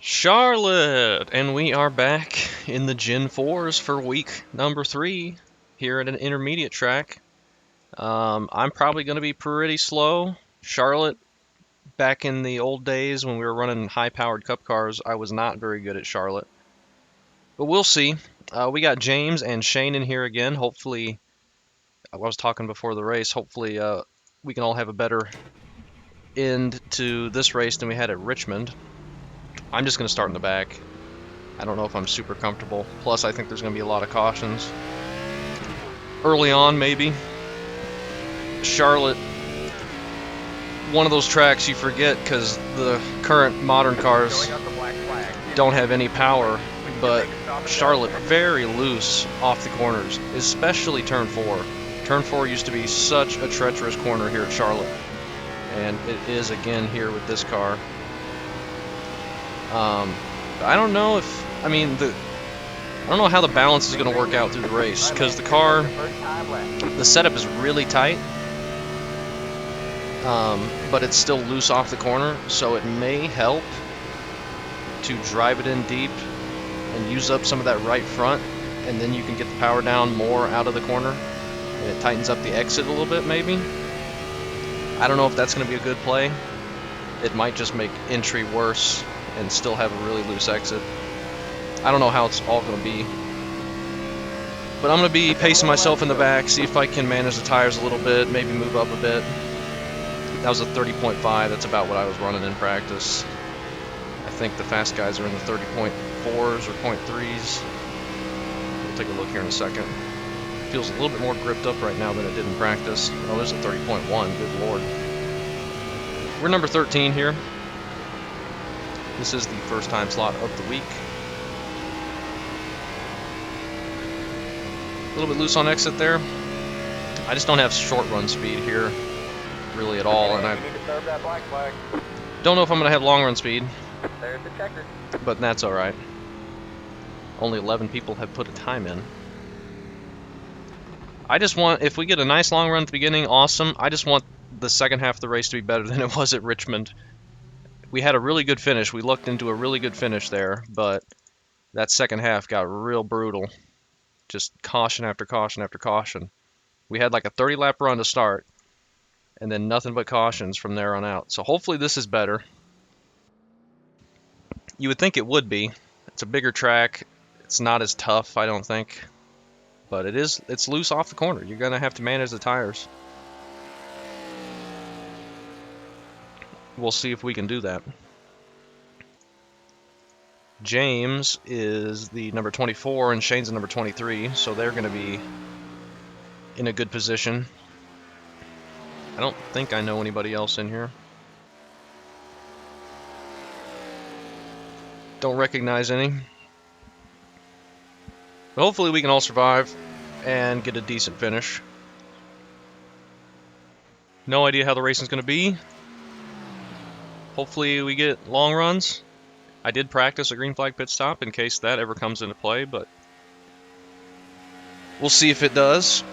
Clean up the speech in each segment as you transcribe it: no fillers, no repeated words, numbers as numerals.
Charlotte, and we are back in the Gen 4s for week number 3 here at an intermediate track. I'm probably going to be pretty slow. Charlotte, back in the old days when we were running high-powered cup cars, I was not very good at Charlotte. But we'll see. We got James and Shane in here again. Hopefully, I was talking before the race, hopefully we can all have a better end to this race than we had at Richmond. I'm just going to start in the back. I don't know if I'm super comfortable. Plus, I think there's going to be a lot of cautions. Early on, maybe. Charlotte, one of those tracks you forget because the current modern cars don't have any power, but Charlotte, very loose off the corners, especially turn 4. Turn 4 used to be such a treacherous corner here at Charlotte, and it is again here with this car. I don't know if, I don't know how the balance is going to work out through the race, because the car, the setup is really tight, but it's still loose off the corner, so it may help to drive it in deep and use up some of that right front, and then you can get the power down more out of the corner, and it tightens up the exit a little bit maybe. I don't know if that's going to be a good play. It might just make entry worse and still have a really loose exit. I don't know how it's all going to be. But I'm going to be pacing myself in the back, see if I can manage the tires a little bit, maybe move up a bit. That was a 30.5, that's about what I was running in practice. I think the fast guys are in the 30.4s or .3s. We'll take a look here in a second. Feels a little bit more gripped up right now than it did in practice. Oh, there's a 30.1, good lord. We're number 13 here. This is the first time slot of the week. A little bit loose on exit there. I just don't have short run speed here, really at all, and I don't know if I'm going to have long run speed. There's the Checkered. But that's alright. Only 11 people have put a time in. I just want, if we get a nice long run at the beginning, awesome. I just want the second half of the race to be better than it was at Richmond. We had a really good finish. We looked into a really good finish there, but that second half got real brutal. Just caution after caution after caution. We had like a 30-lap run to start, and then nothing but cautions from there on out. So hopefully this is better. You would think it would be. It's a bigger track. It's not as tough, I don't think. But it's loose off the corner. You're going to have to manage the tires. We'll see if we can do that. James is the number 24 and Shane's the number 23, so they're going to be in a good position. I don't think I know anybody else in here. Don't recognize any. But hopefully we can all survive and get a decent finish. No idea how the racing's going to be. Hopefully we get long runs. I did practice a green flag pit stop in case that ever comes into play, but we'll see if it does.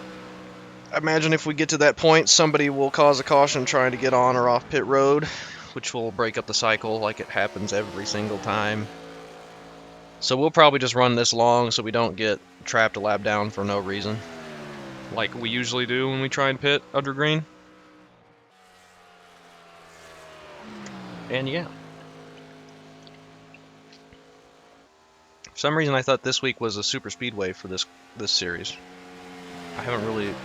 I imagine if we get to that point, somebody will cause a caution trying to get on or off pit road, which will break up the cycle like it happens every single time. So we'll probably just run this long so we don't get trapped a lap down for no reason, like we usually do when we try and pit under green. And yeah. For some reason I thought this week was a super speedway for this series. I haven't really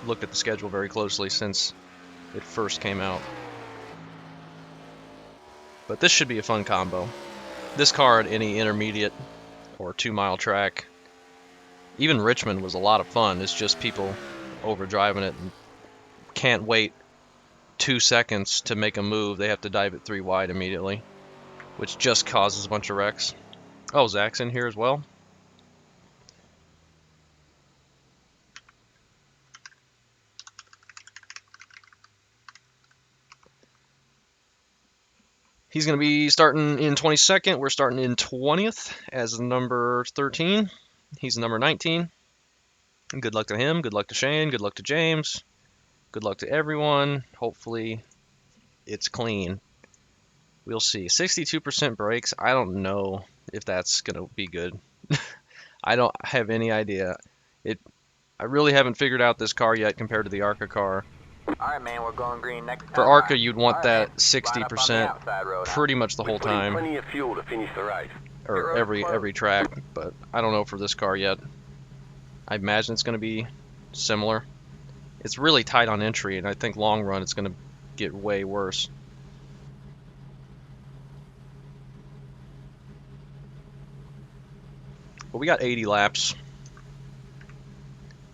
looked at the schedule very closely since it first came out. But this should be a fun combo. This car at any intermediate or 2-mile track, even Richmond was a lot of fun. It's just people overdriving it and can't wait 2 seconds to make a move. They have to dive it 3 wide immediately, which just causes a bunch of wrecks. Oh, Zach's in here as well. He's going to be starting in 22nd. We're starting in 20th as number 13. He's number 19. And good luck to him. Good luck to Shane. Good luck to James. Good luck to everyone. Hopefully it's clean. We'll see. 62% brakes. I don't know if that's gonna be good. I don't have any idea. I really haven't figured out this car yet compared to the ARCA car. Alright, man, we're going green next For time. ARCA, you'd want Alright, man. that Line up on the 60% outside road now. pretty much the whole We're putting time, plenty of fuel to finish the race. or every track. But I don't know for this car yet. I imagine it's gonna be similar. It's really tight on entry, and I think long run it's gonna get way worse. But we got 80 laps.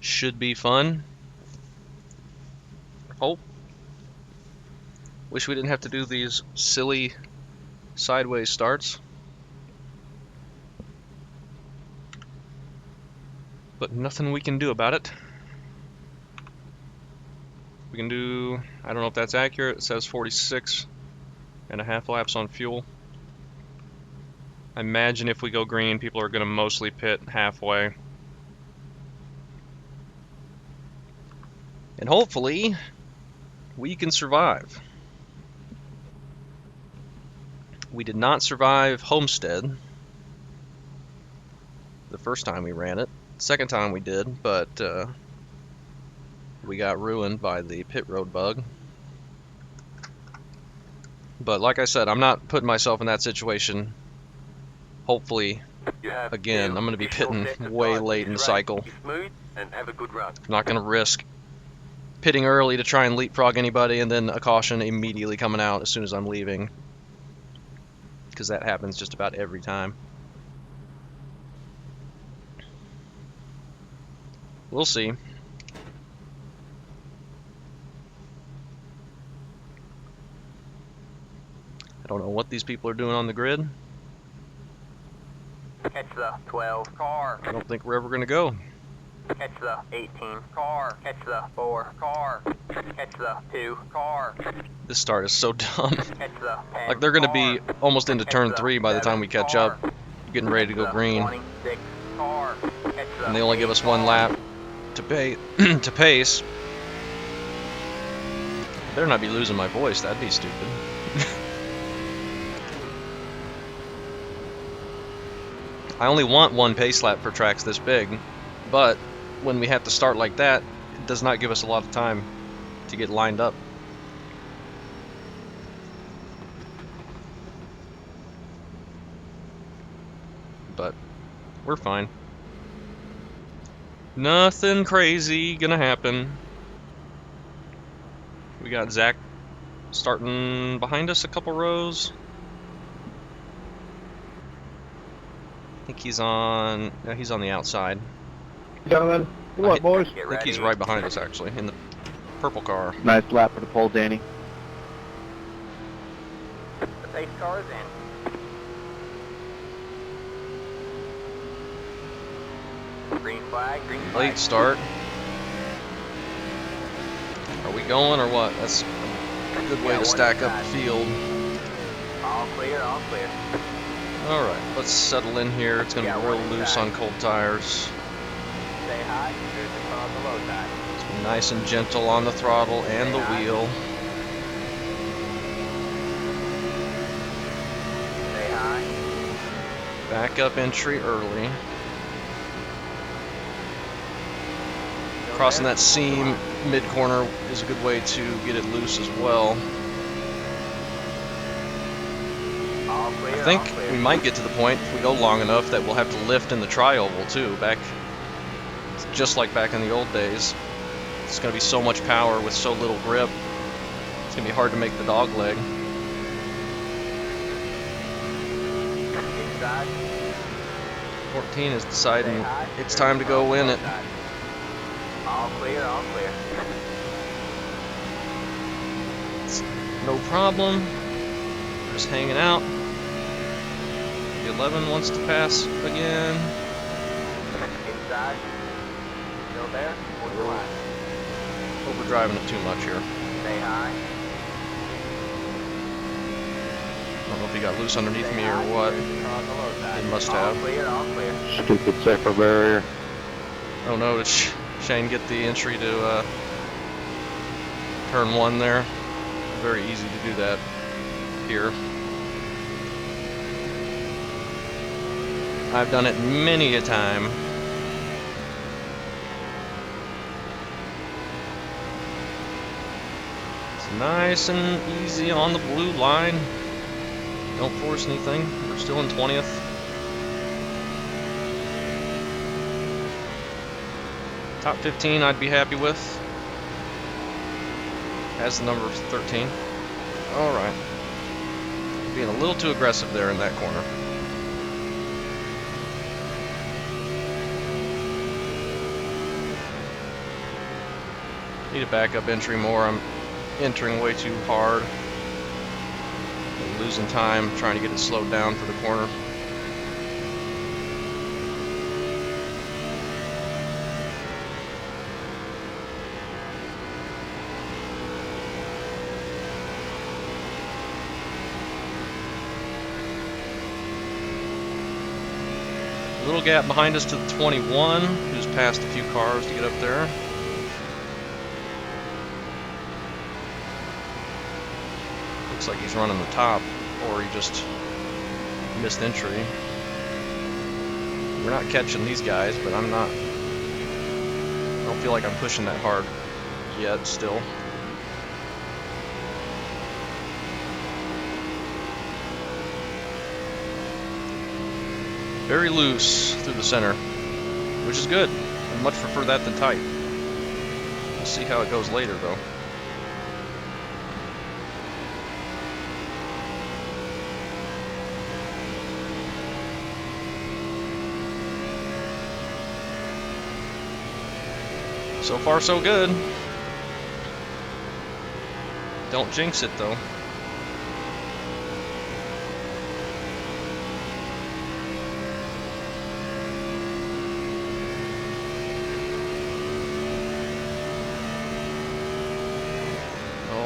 Should be fun. Oh. Wish we didn't have to do these silly sideways starts. But nothing we can do about it. We can do, I don't know if that's accurate, it says 46.5 laps on fuel. I imagine if we go green, people are going to mostly pit halfway. And hopefully, we can survive. We did not survive Homestead the first time we ran it. Second time we did, but we got ruined by the pit road bug. But like I said, I'm not putting myself in that situation. Hopefully, again, I'm going to be pitting way late in the cycle. I'm not going to risk pitting early to try and leapfrog anybody and then a caution immediately coming out as soon as I'm leaving. Because that happens just about every time. We'll see. I don't know what these people are doing on the grid. Catch the 12 car. I don't think we're ever going to go. Catch the 18 car. Catch the 4 car. Catch the 2 car. This start is so dumb. Catch the 10 Like they're going to be car. almost into Catch turn the 3 by the time we 7 catch car. up. Getting ready to go The green. 26 car. Catch the And they only give us 8 one car. lap to to pace. Better not be losing my voice, that'd be stupid. I only want one pace lap for tracks this big, but when we have to start like that, it does not give us a lot of time to get lined up. But we're fine. Nothing crazy gonna happen. We got Zach starting behind us a couple rows. I think he's on. No, he's on the outside. Gentlemen, what, boys? Get I think he's ready. right behind us actually in the purple car. Nice lap for the pole, Danny. The pace car is in. Green flag, green flag. Late start. Are we going or what? That's a good way to stack up the field. All clear, all clear. Alright, let's settle in here. It's going to be real loose on cold tires. Say hi, here's the car on the low side. Let's be nice and gentle on the throttle and the wheel. Say hi. Back up entry early. Crossing that seam mid-corner is a good way to get it loose as well. All clear, I think all clear. we might get to the point, if we go long enough, that we'll have to lift in the tri-oval too, just like back in the old days. It's going to be so much power with so little grip. It's going to be hard to make the dog leg. Inside. 14 is deciding it's time to go win it. All clear, all clear. No problem. Just hanging out. The 11 wants to pass again. Inside. Still there? What's the line? Overdriving it too much here. Say hi. I don't know if he got loose underneath me or what. He must have. All clear, all clear. Stupid sector barrier. Oh no, did Shane get the entry to turn 1 there? Very easy to do that here. I've done it many a time. It's nice and easy on the blue line. Don't force anything. We're still in 20th. Top 15 I'd be happy with. Has the number 13. Alright. Being a little too aggressive there in that corner. Need a backup entry more. I'm entering way too hard. Losing time trying to get it slowed down for the corner. Little gap behind us to the 21, who's passed a few cars to get up there. Looks like he's running the top, or he just missed entry. We're not catching these guys, but I don't feel like I'm pushing that hard yet still. Very loose through the center, which is good. I much prefer that than tight. We'll see how it goes later, though. So far, so good. Don't jinx it, though.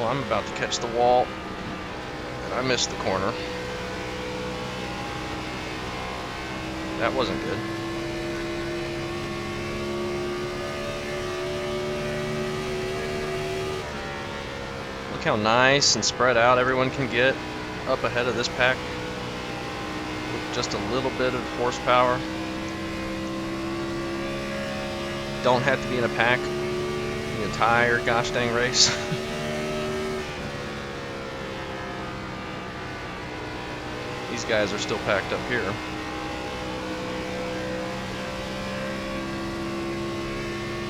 I'm about to catch the wall, and I missed the corner. That wasn't good. Look how nice and spread out everyone can get up ahead of this pack with just a little bit of horsepower. Don't have to be in a pack the entire gosh dang race. These guys are still packed up here.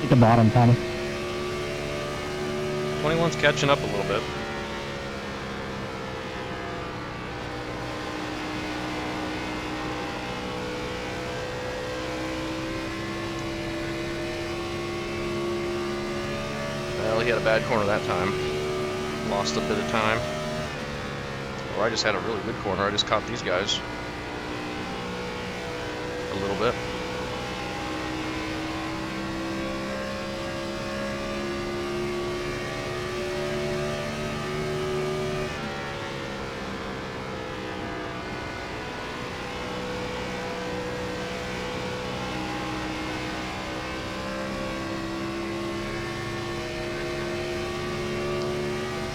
At the bottom, Thomas. 21's catching up a little bit. Well, he had a bad corner that time. Lost a bit of time. Or I just had a really good corner. I just caught these guys a little bit.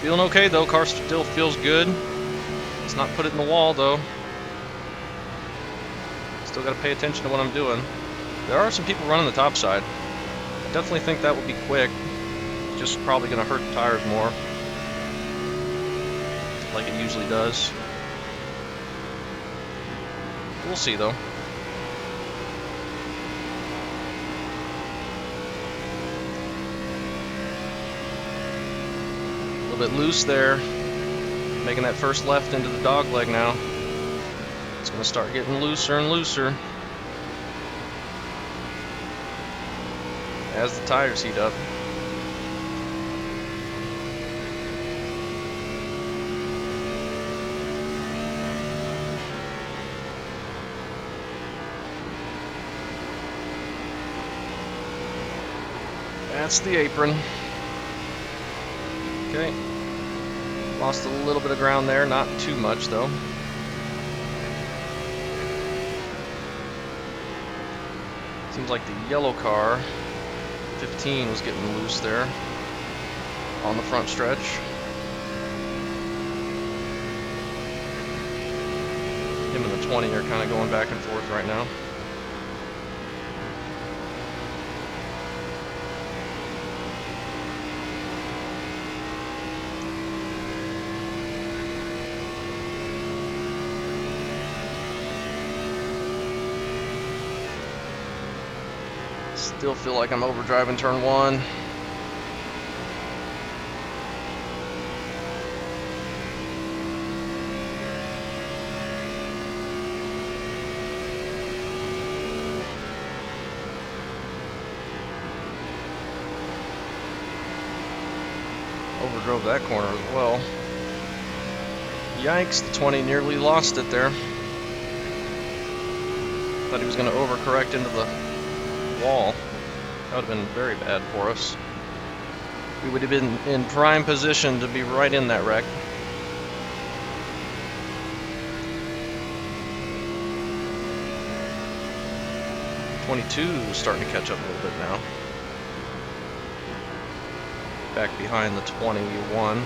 Feeling okay though. Car still feels good. Let's not put it in the wall though. Still got to pay attention to what I'm doing. There are some people running the top side. I definitely think that will be quick. It's just probably going to hurt the tires more, like it usually does. We'll see though. A little bit loose there. Making that first left into the dog leg now. It's going to start getting looser and looser as the tires heat up. That's the apron. Okay. Lost a little bit of ground there, not too much though. Seems like the yellow car, 15, was getting loose there on the front stretch. Him and the 20 are kind of going back and forth right now. Still feel like I'm overdriving turn 1. Overdrove that corner as well. Yikes, the 20 nearly lost it there. Thought he was going to overcorrect into the wall. That would have been very bad for us. We would have been in prime position to be right in that wreck. '22 is starting to catch up a little bit now. Back behind the 21.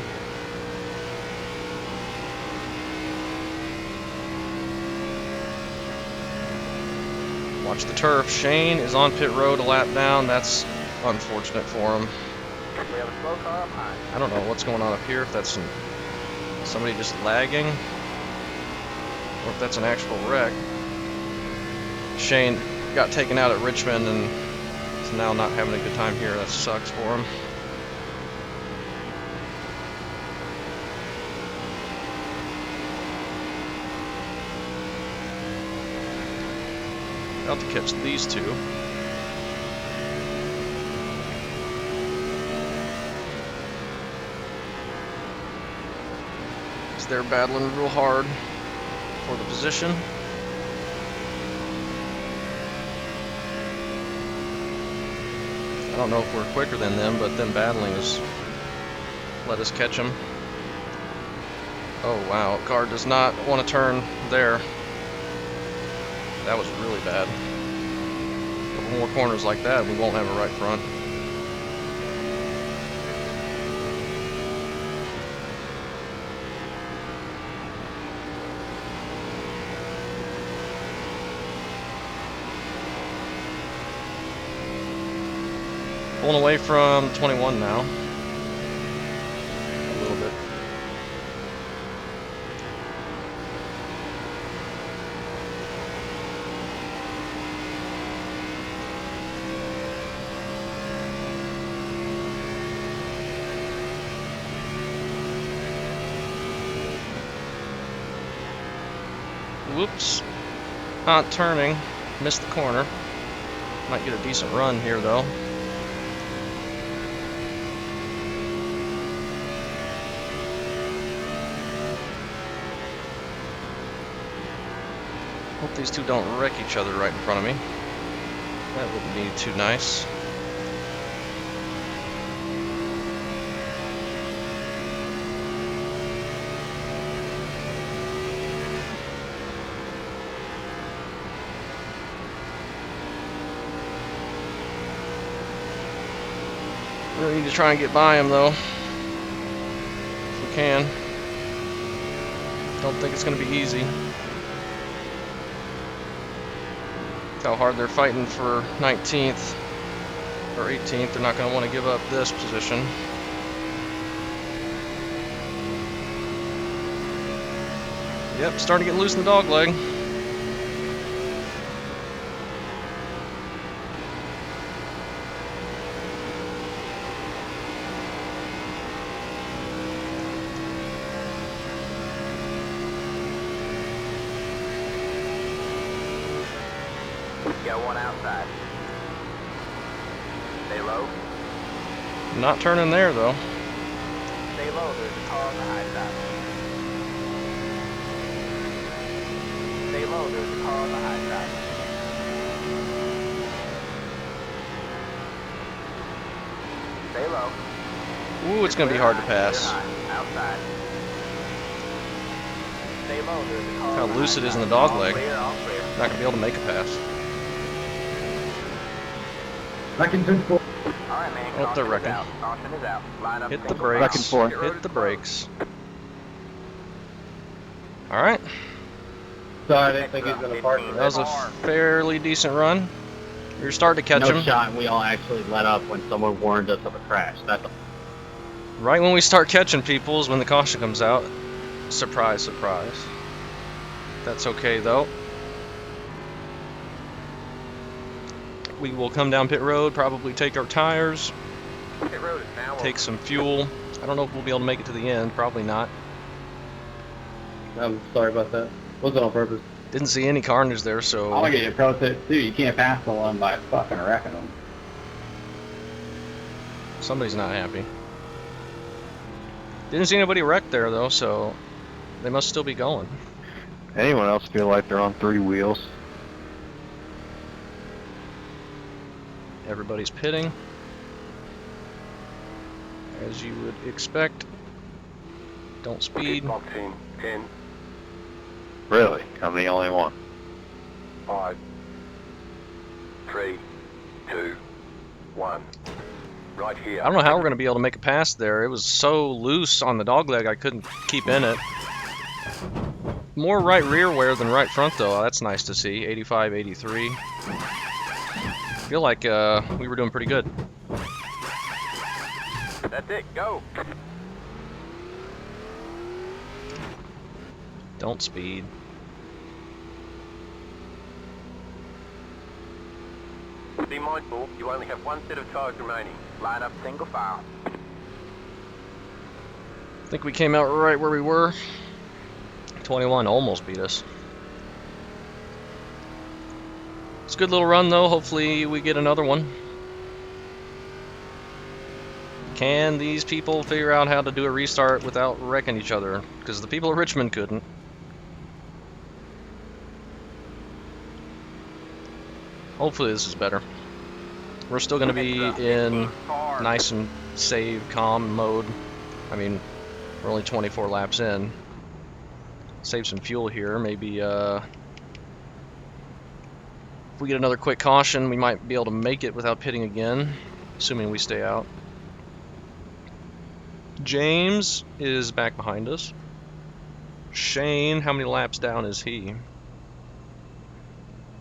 Watch the turf. Shane is on pit road a lap down. That's unfortunate for him. We have a slow car up high. I don't know what's going on up here, if that's somebody just lagging, or if that's an actual wreck. Shane got taken out at Richmond and is now not having a good time here. That sucks for him. About to catch these two. They're battling real hard for the position. I don't know if we're quicker than them, but them battling has let us catch them. Oh wow, car does not want to turn there. That was really bad. A couple more corners like that, we won't have a right front. Pulling away from 21 now. A little bit. Whoops. Not turning. Missed the corner. Might get a decent run here though. Hope these two don't wreck each other right in front of me. That wouldn't be too nice. Really need to try and get by him though, if we can. Don't think it's going to be easy. How hard they're fighting for 19th or 18th. They're not going to want to give up this position. Yep, starting to get loose in the dog leg. Got one outside. Stay low. Not turning there though. Stay low, there's a car on the high side. Stay low, there's a car on the high side. Stay low. Ooh, it's going to be hard to pass. Outside. Stay low, there's a car How on the loose high it is in side. the dog All leg. clear, all clear. Not going to be able to make a pass. Back in 10-4. Alright, man. Oh, they're Caution is wrecking. out. Caution is out. Line up Hit the single brakes. file. Back and forth. Hit the brakes. Alright. So I didn't think he was going to park. That was a fairly decent run. You're starting to catch No him. shot, and we all actually let up when someone warned us of a crash. That's Right when we start catching people is when the caution comes out. Surprise, surprise. That's okay though. We will come down pit road, probably take our tires, Pit road is now take some fuel. I don't know if we'll be able to make it to the end. Probably not. I'm sorry about that. Wasn't on purpose. Didn't see any carnage there, I so want to get you a pro tip too. You can't pass the one by fucking wrecking them. somebody's not happy. Didn't see anybody wrecked there though, so they must still be going. Anyone else feel like they're on 3 wheels? Everybody's pitting, as you would expect. Don't speed. Box in 10, Really? I'm the only one. 5, 3, 2, 1. Right here. I don't know how we're going to be able to make a pass there. It was so loose on the dogleg I couldn't keep in it. More right rear wear than right front though. That's nice to see. 85, 83. I feel like we were doing pretty good. That's it. Go. Don't speed. Be mindful, you only have one set of tires remaining. Line up single file. I think we came out right where we were. 21 almost beat us. It's a good little run though. Hopefully we get another one. Can these people figure out how to do a restart without wrecking each other? Because the people of Richmond couldn't. Hopefully this is better. We're still going to be in nice and save, calm mode. I mean, we're only 24 laps in. Save some fuel here. Maybe if we get another quick caution, we might be able to make it without pitting again, assuming we stay out. James is back behind us. Shane, how many laps down is he?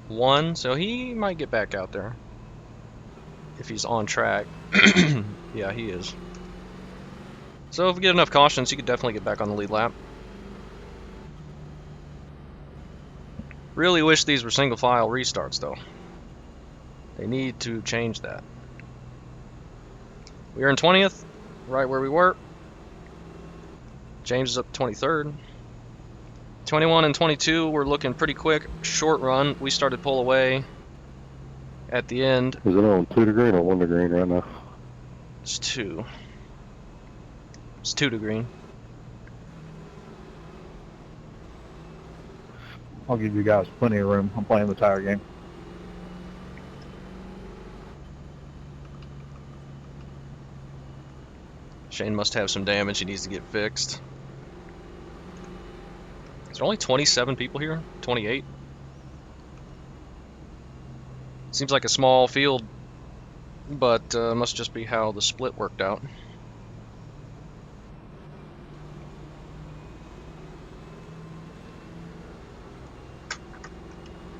1, so he might get back out there. If he's on track. Yeah, he is. So if we get enough cautions, he could definitely get back on the lead lap. Really wish these were single file restarts though. They need to change that. We are in 20th, right where we were. James is up 23rd. 21 and 22 we're looking pretty quick. Short run, we started pull away at the end. Is it on 2 to green or 1 to green right now? It's 2. It's 2 to green. I'll give you guys plenty of room. I'm playing the tire game. Shane must have some damage he needs to get fixed. Is there only 27 people here? 28? Seems like a small field, but must just be how the split worked out.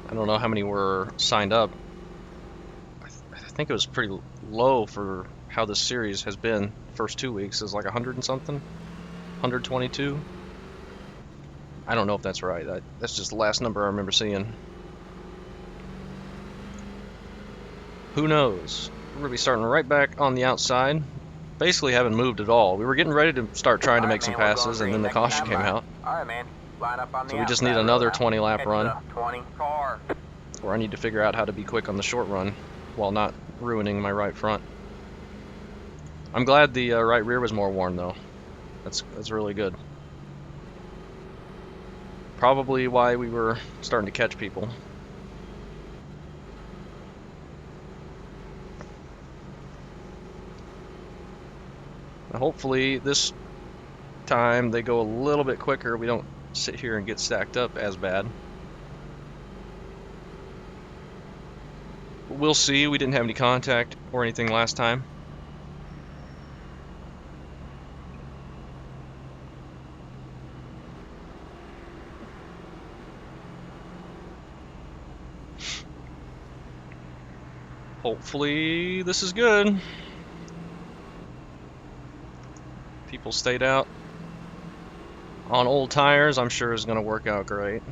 I don't know how many were signed up. I think it was pretty low for how this series has been. First 2 weeks is like 100 and something, 122. I don't know if that's right. That's just the last number I remember seeing. Who knows? We're gonna be starting right back on the outside. Basically haven't moved at all. We were getting ready to start trying to make some passes, and then the caution came out. Alright, man. Line up on the So we just need outside another road. 20 lap Head run. to the 20 car. Or I need to figure out how to be quick on the short run while not ruining my right front. I'm glad the right rear was more worn though. That's really good. Probably why we were starting to catch people. Now hopefully this time they go a little bit quicker. We don't sit here and get stacked up as bad. We'll see. We didn't have any contact or anything last time. Hopefully this is good. People stayed out on old tires. I'm sure is going to work out great.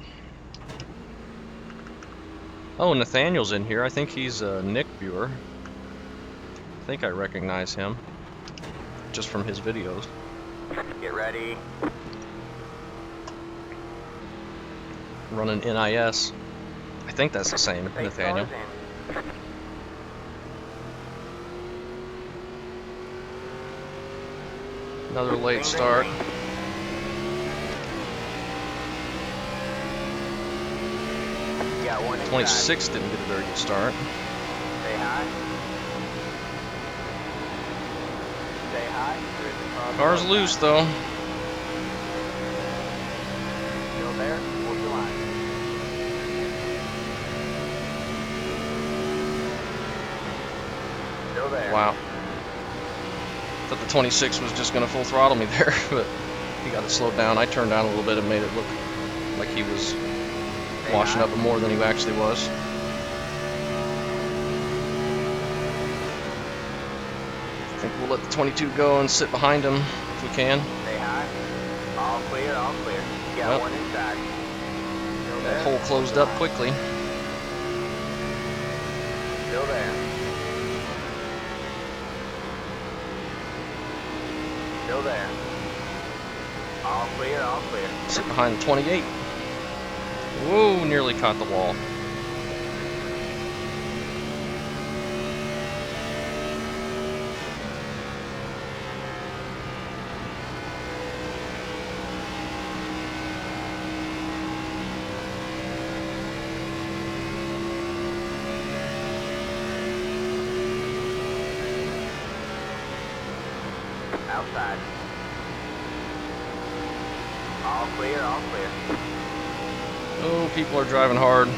Oh, Nathaniel's in here. I think he's Nick viewer. I think I recognize him just from his videos. Get ready. Running NIS. I think that's the same, 8 Nathaniel. cars in. Another late Green, start. green, green. Got one inside. 26 didn't get a very good start. Stay high. Stay high. There's the car Car's below loose that. though. Still there? Hold your line. Still there. Wow. Thought the 26 was just gonna full throttle me there, but he got it slowed down. I turned down a little bit and made it look like he was Stay washing high. up more than he actually was. I think we'll let the 22 go and sit behind him if we can. Stay high. All clear, all clear. You got Well, one inside. Still there? That hole Hold closed your up line. quickly. Still there. Still there. All clear, all clear. Sit behind the 28. Whoa, nearly caught the wall. Outside. All clear, all clear. Oh, people are driving hard. You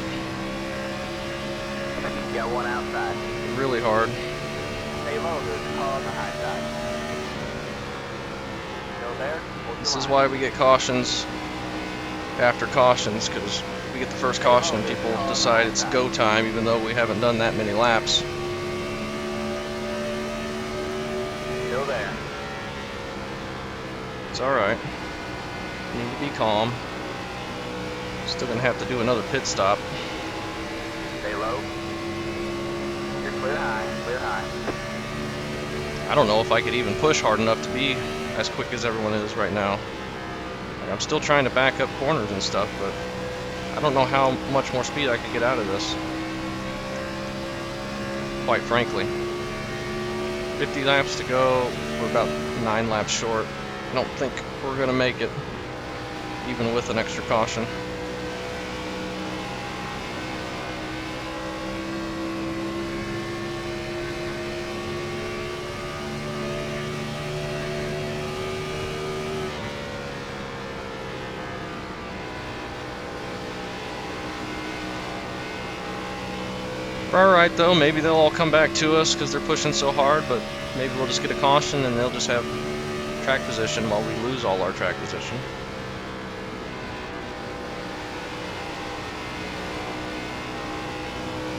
got one outside. Really hard. Stay low, there's a car on the high side. Still there? Hold This your is line. why we get cautions after cautions, because we get the first caution and people decide it's go time, even though we haven't done that many laps. Still there. It's alright. Need to be calm. Still gonna have to do another pit stop. Stay low. You're clear high, clear high. I don't know if I could even push hard enough to be as quick as everyone is right now. Like, I'm still trying to back up corners and stuff, but I don't know how much more speed I could get out of this. Quite frankly. 50 laps to go. We're about 9 laps short. I don't think we're gonna make it, even with an extra caution. Alright though, maybe they'll all come back to us because they're pushing so hard, but maybe we'll just get a caution and they'll just have track position while we lose all our track position.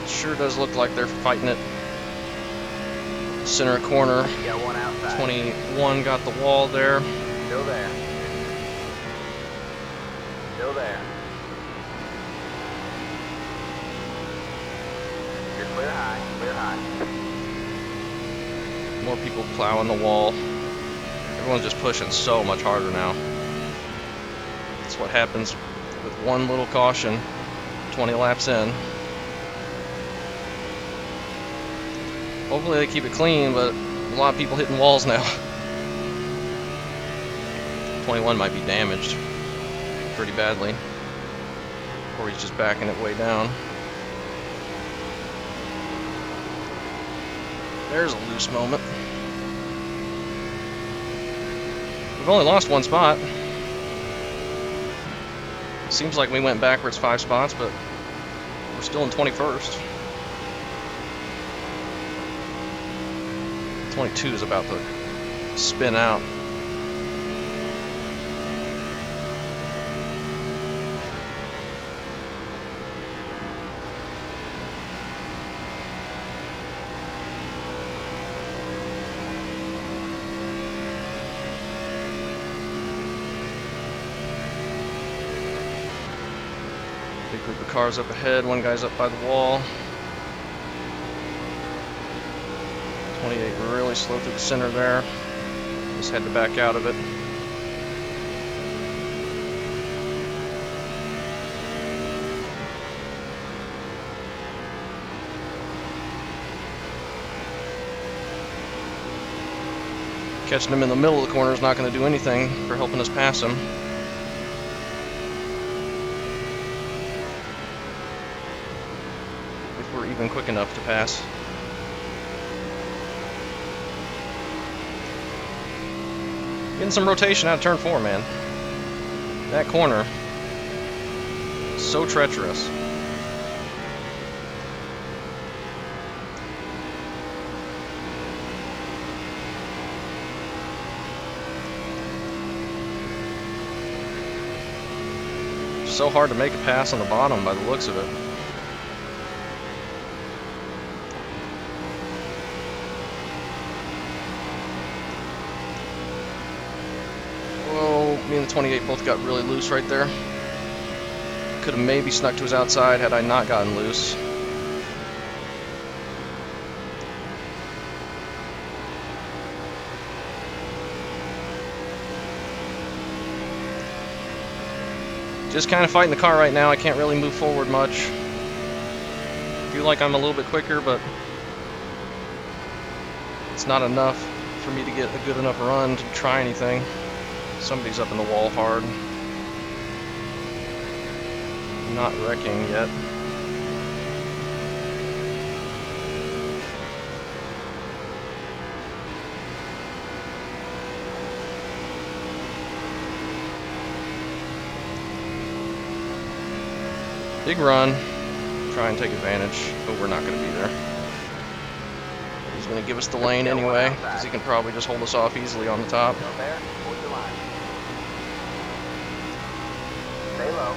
Sure does look like they're fighting it. Center corner. You got one outside. 21 got the wall there. Still there. Still there. You're clear high, clear high. More people plowing the wall. Everyone's just pushing so much harder now. That's what happens with one little caution 20 laps in. Hopefully they keep it clean, but a lot of people hitting walls now. 21 might be damaged pretty badly. Or he's just backing it way down. There's a loose moment. We've only lost one spot. Seems like we went backwards 5 spots, but we're still in 21st. 22 is about to spin out. Big group of cars up ahead. One guy's up by the wall. 28 really slow through the center there. Just had to back out of it. Catching him in the middle of the corner is not going to do anything for helping us pass him. If we're even quick enough to pass. Getting some rotation out of turn 4, man. That corner, so treacherous. So hard to make a pass on the bottom by the looks of it. Whoa, me and the 28 both got really loose right there. Could have maybe snuck to his outside had I not gotten loose. Just kind of fighting the car right now. I can't really move forward much. Feel like I'm a little bit quicker, but it's not enough for me to get a good enough run to try anything. Somebody's up in the wall hard. Not wrecking yet. Big run, try and take advantage, but we're not going to be there. He's going to give us the lane anyway, because he can probably just hold us off easily on the top. Stay low.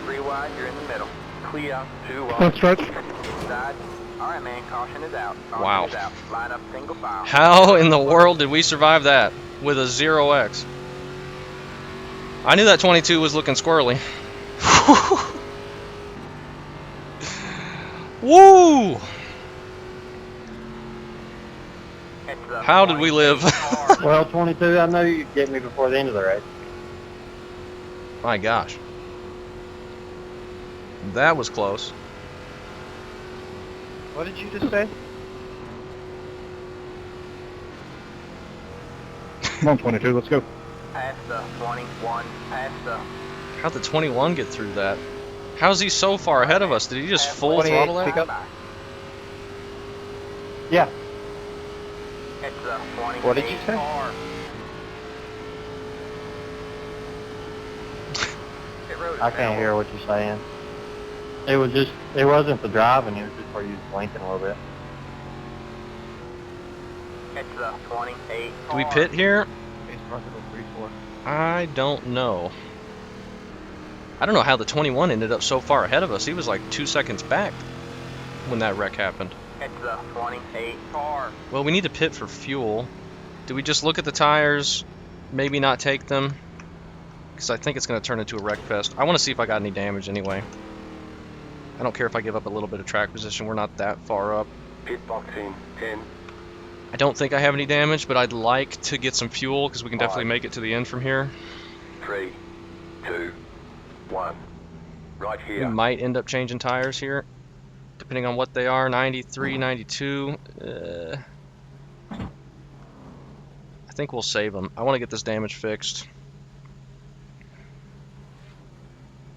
3 wide, you're in the middle. Clear, 2 wide. Let's stretch. Inside. Alright, man, caution is out. Caution Wow. is out. Line up single file. How in the world did we survive that with a 0x? I knew that 22 was looking squirrely. Woo! How did we live? Well, 22, I know you'd get me before the end of the race. My gosh. That was close. What did you just say? Come on, 22, let's go. Past the 21. Past the... How'd the 21 get through that? How's he so far ahead of us? Did he just full 28, throttle pick that? up. Yeah. Catch the 28 What did you say? car. Pit road is I can't available. hear what you're saying. It wasn't the driving, it was just where you was blinking a little bit. Catch the 28 Do we car. pit here? He's running a 3-4. I don't know. I don't know how the 21 ended up so far ahead of us. He was like 2 seconds back when that wreck happened. Catch the 28 car. Well, we need to pit for fuel. Do we just look at the tires, maybe not take them? Because I think it's going to turn into a wreck fest. I want to see if I got any damage anyway. I don't care if I give up a little bit of track position. We're not that far up. Pit box in 10. I don't think I have any damage, but I'd like to get some fuel because we can definitely make it to the end from here. 3, 2, 1. Right We here. might end up changing tires here, depending on what they are. 93, 92. I think we'll save them. I want to get this damage fixed.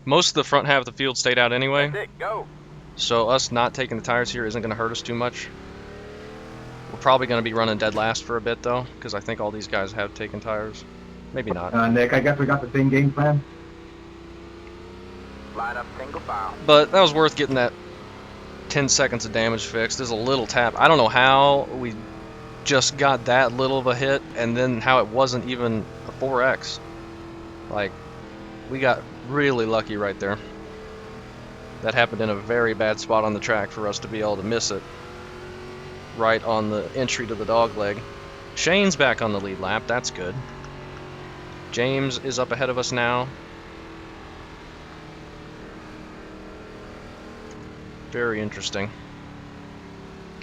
Most of the front half of the field stayed out anyway, That's it, go. so us not taking the tires here isn't going to hurt us too much. We're probably going to be running dead last for a bit though, because I think all these guys have taken tires. Maybe not. Nick, I guess we got the same game plan. Line up single file. But that was worth getting that 10 seconds of damage fixed. There's a little tap. I don't know how we just got that little of a hit, and then how it wasn't even a 4X. Like, we got really lucky right there. That happened in a very bad spot on the track for us to be able to miss it. Right on the entry to the dog leg. Shane's back on the lead lap. That's good. James is up ahead of us now. Very interesting.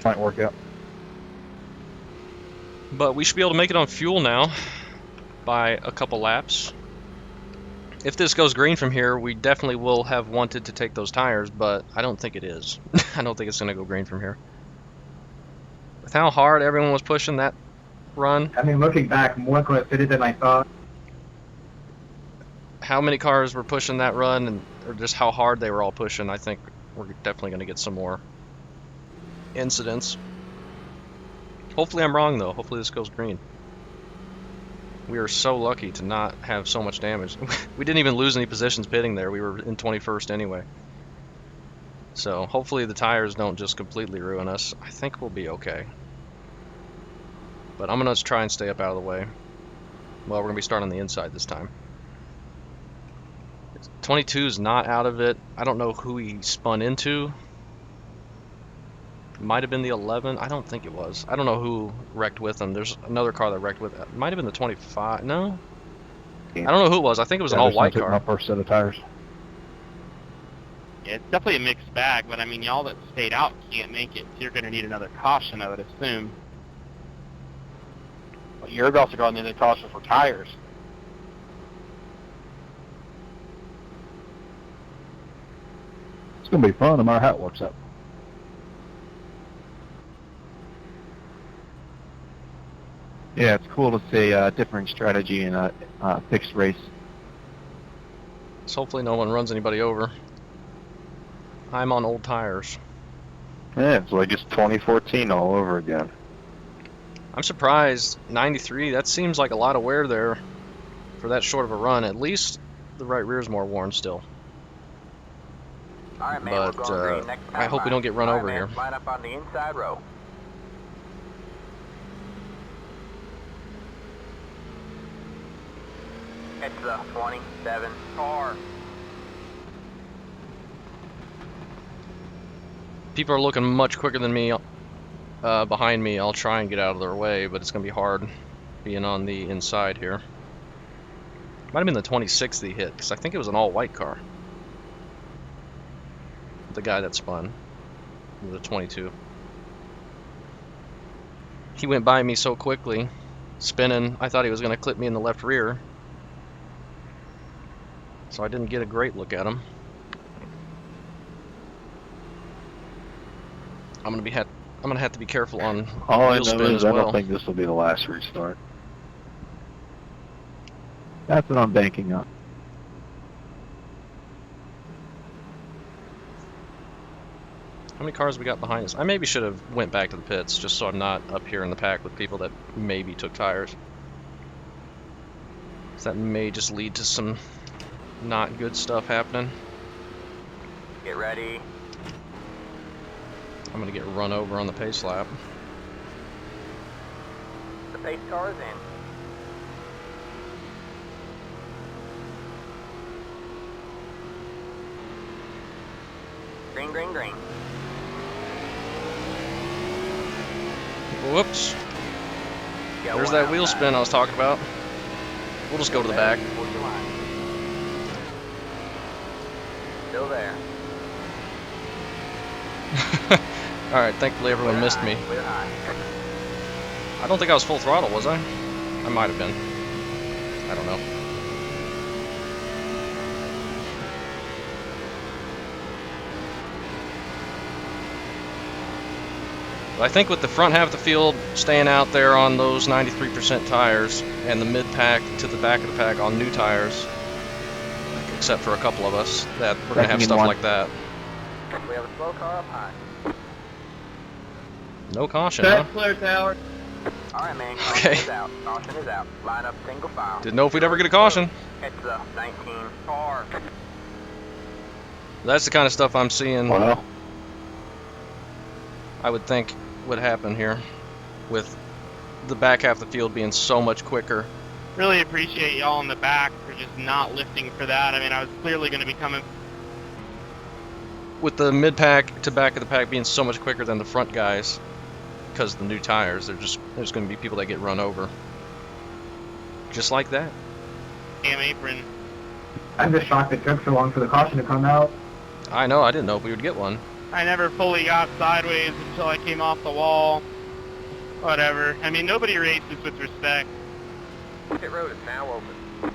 Might work out. But we should be able to make it on fuel now by a couple laps. If this goes green from here, we definitely will have wanted to take those tires, but I don't think it is. I don't think it's going to go green from here. With how hard everyone was pushing that run, I mean, looking back, more could fitted than I thought. how many cars were pushing that run, and or just how hard they were all pushing, I think we're definitely going to get some more incidents. Hopefully I'm wrong, though. Hopefully this goes green. We are so lucky to not have so much damage. We didn't even lose any positions pitting there. We were in 21st anyway. So hopefully the tires don't just completely ruin us. I think we'll be okay. But I'm going to try and stay up out of the way. Well, we're going to be starting on the inside this time. 22's not out of it. I don't know who he spun into. Might have been the 11. I don't think it was. I don't know who wrecked with him. There's another car that wrecked with it. Might have been the 25. No? I don't know who it was. I think it was an all-white car. My first set of tires. Yeah, it's definitely a mixed bag, but I mean, y'all that stayed out can't make it, so you're going to need another caution, I would assume. Well, you're also going to need a caution for tires. It's going to be fun no matter how it works out. Yeah, it's cool to see a different strategy in a fixed race. So hopefully no one runs anybody over. I'm on old tires. Yeah, it's like it's 2014 all over again. I'm surprised. 93, that seems like a lot of wear there for that short of a run. At least the right rear is more worn still. All right, man, But we're going green. Next I hope we don't get run All right, over man, here. Line up on the inside row. It's the 27 car. People are looking much quicker than me behind me. I'll try and get out of their way, but it's going to be hard being on the inside here. Might have been the 26 that he hit, because I think it was an all-white car. The guy that spun. The 22. He went by me so quickly, spinning. I thought he was going to clip me in the left rear. So I didn't get a great look at him. I'm gonna have to be careful on All I wheel know spin is as I well. don't think this will be the last restart. That's what I'm banking on. How many cars we got behind us? I maybe should have went back to the pits just so I'm not up here in the pack with people that maybe took tires. 'Cause that may just lead to some not good stuff happening. Get ready. I'm gonna get run over on the pace lap. The pace car is in. Green, green, green. Whoops. Got There's one that wheel outside. spin I was talking about. We'll just go to the back. Towards your line. Still there. Alright, thankfully everyone missed me. Clear high. I don't think I was full throttle, was I? I might have been. I don't know. But I think with the front half of the field staying out there on those 93% tires and the mid-pack to the back of the pack on new tires, except for a couple of us, that we're going to have stuff like that. We have a slow car up high. No caution, huh? That's clear, Tower. All right, man. Caution Okay. is out. Caution is out. Line up single file. Didn't know if we'd ever get a caution. It's the 19 car. That's the kind of stuff I'm seeing, Well, I would think would happen here with the back half of the field being so much quicker. Really appreciate y'all in the back for just not lifting for that. I mean, I was clearly going to be coming. With the mid-pack to back of the pack being so much quicker than the front guys because of the new tires, there's going to be people that get run over. Just like that. Damn apron. I'm just shocked it took so long for the caution to come out. I know, I didn't know if we would get one. I never fully got sideways until I came off the wall. Whatever. I mean, nobody races with respect. Pit road is now open.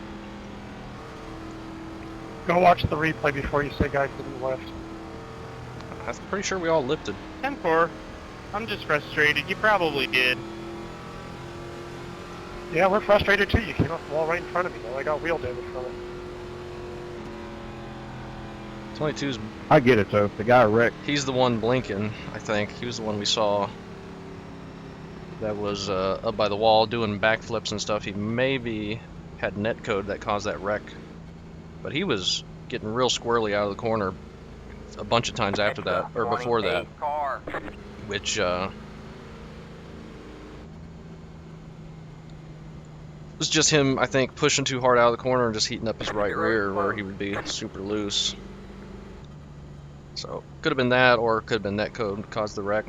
Go watch the replay before you say guys didn't lift. I'm pretty sure we all lifted. 10-4. I'm just frustrated. You probably did. Yeah, we're frustrated too. You came off the wall right in front of me. Though. I got wheel damage from it. 22's, I get it though. If the guy wrecked, he's the one blinking, I think. He was the one we saw that was up by the wall doing backflips and stuff. He maybe had netcode that caused that wreck. But he was getting real squirrely out of the corner a bunch of times after that, or before that. Car. Which was just him, I think, pushing too hard out of the corner and just heating up his right rear where he would be super loose. So could have been that, or could have been netcode caused the wreck.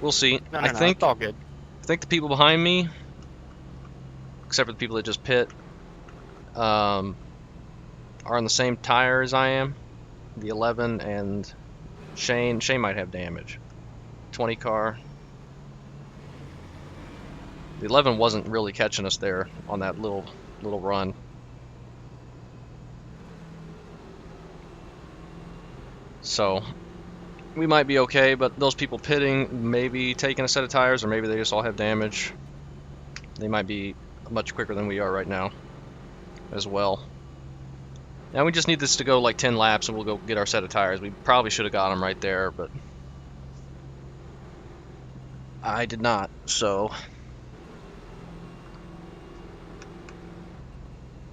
We'll see. No, I think it's all good. I think the people behind me, except for the people that just pit, are on the same tire as I am. The 11 and Shane. Shane might have damage. 20 car. The 11 wasn't really catching us there on that little run. So we might be okay, but those people pitting maybe taking a set of tires, or maybe they just all have damage. They might be much quicker than we are right now as well. Now we just need this to go like 10 laps and we'll go get our set of tires. We probably should have got them right there, but I did not, so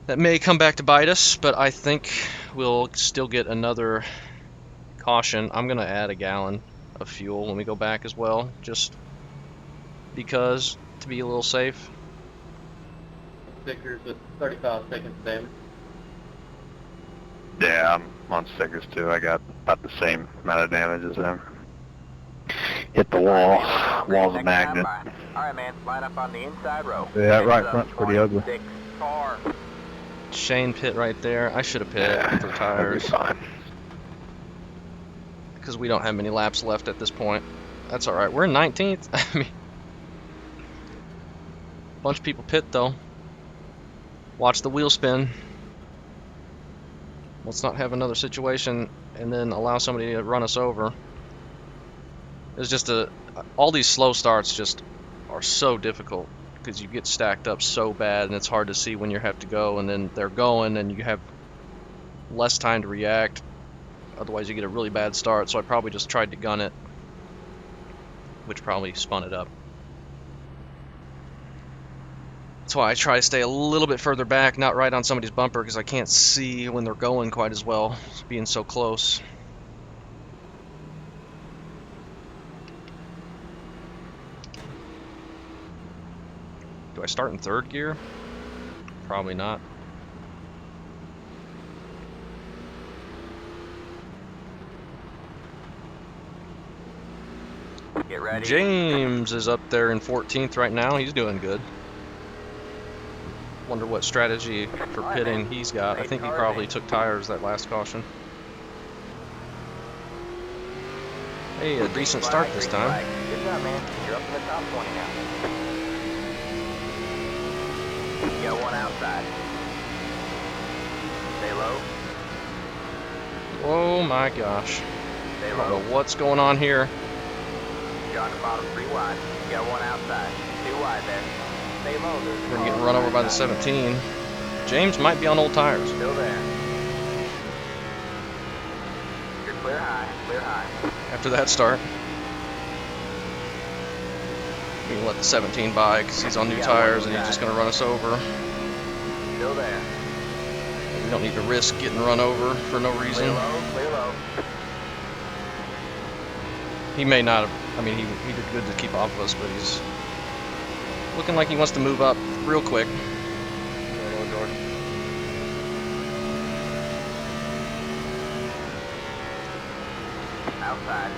that may come back to bite us, but I think we'll still get another caution. I'm gonna add a gallon of fuel when we go back as well, just because, to be a little safe. Stickers with 35 seconds damage. Yeah, I'm on stickers too. I got about the same amount of damage as them. Hit the wall. Wall's a magnet. Alright, man. Line up on the inside row. yeah, that right front's pretty ugly. 6 car. Shane pit right there. I should have pit for That'd be tires fine. because we don't have many laps left at this point. That's alright. We're in 19th. I mean, a bunch of people pit though. Watch the wheel spin. Let's not have another situation and then allow somebody to run us over. It's just all these slow starts just are so difficult because you get stacked up so bad and it's hard to see when you have to go, and then they're going and you have less time to react. Otherwise you get a really bad start, so I probably just tried to gun it, which probably spun it up. That's why I try to stay a little bit further back, not right on somebody's bumper, because I can't see when they're going quite as well, being so close. Do I start in third gear? Probably not. Get ready. James is up there in 14th right now. He's doing good. Wonder what strategy for pitting he's got. I think he probably took tires that last caution. Hey, a decent start this time. Good job, man. You're up in the top 20 now. You got one outside. Stay low. Oh my gosh. Stay I don't low. know what's going on here. You're on the bottom 3 wide. You got one outside. 2 wide there. Stay low. There's We're getting run over by the 17. James might be on old tires. Still there. You're clear high. Clear high. After that start, we can let the 17 by because he's on new tires and he's just going to run us over. Still there. We don't need to risk getting run over for no Clear reason. low. Clear low. He may not have, I mean, he did good to keep off of us, but he's looking like he wants to move up real quick. Outside.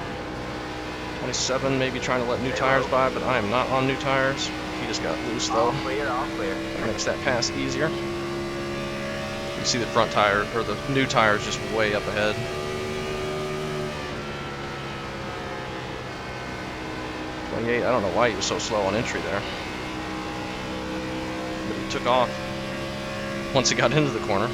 27 maybe trying to let new tires by, but I am not on new tires. He just got loose though. All clear. All clear. That makes that pass easier. see the front tire, or the new tires just way up ahead. I don't know why he was so slow on entry there. But he took off once he got into the corner.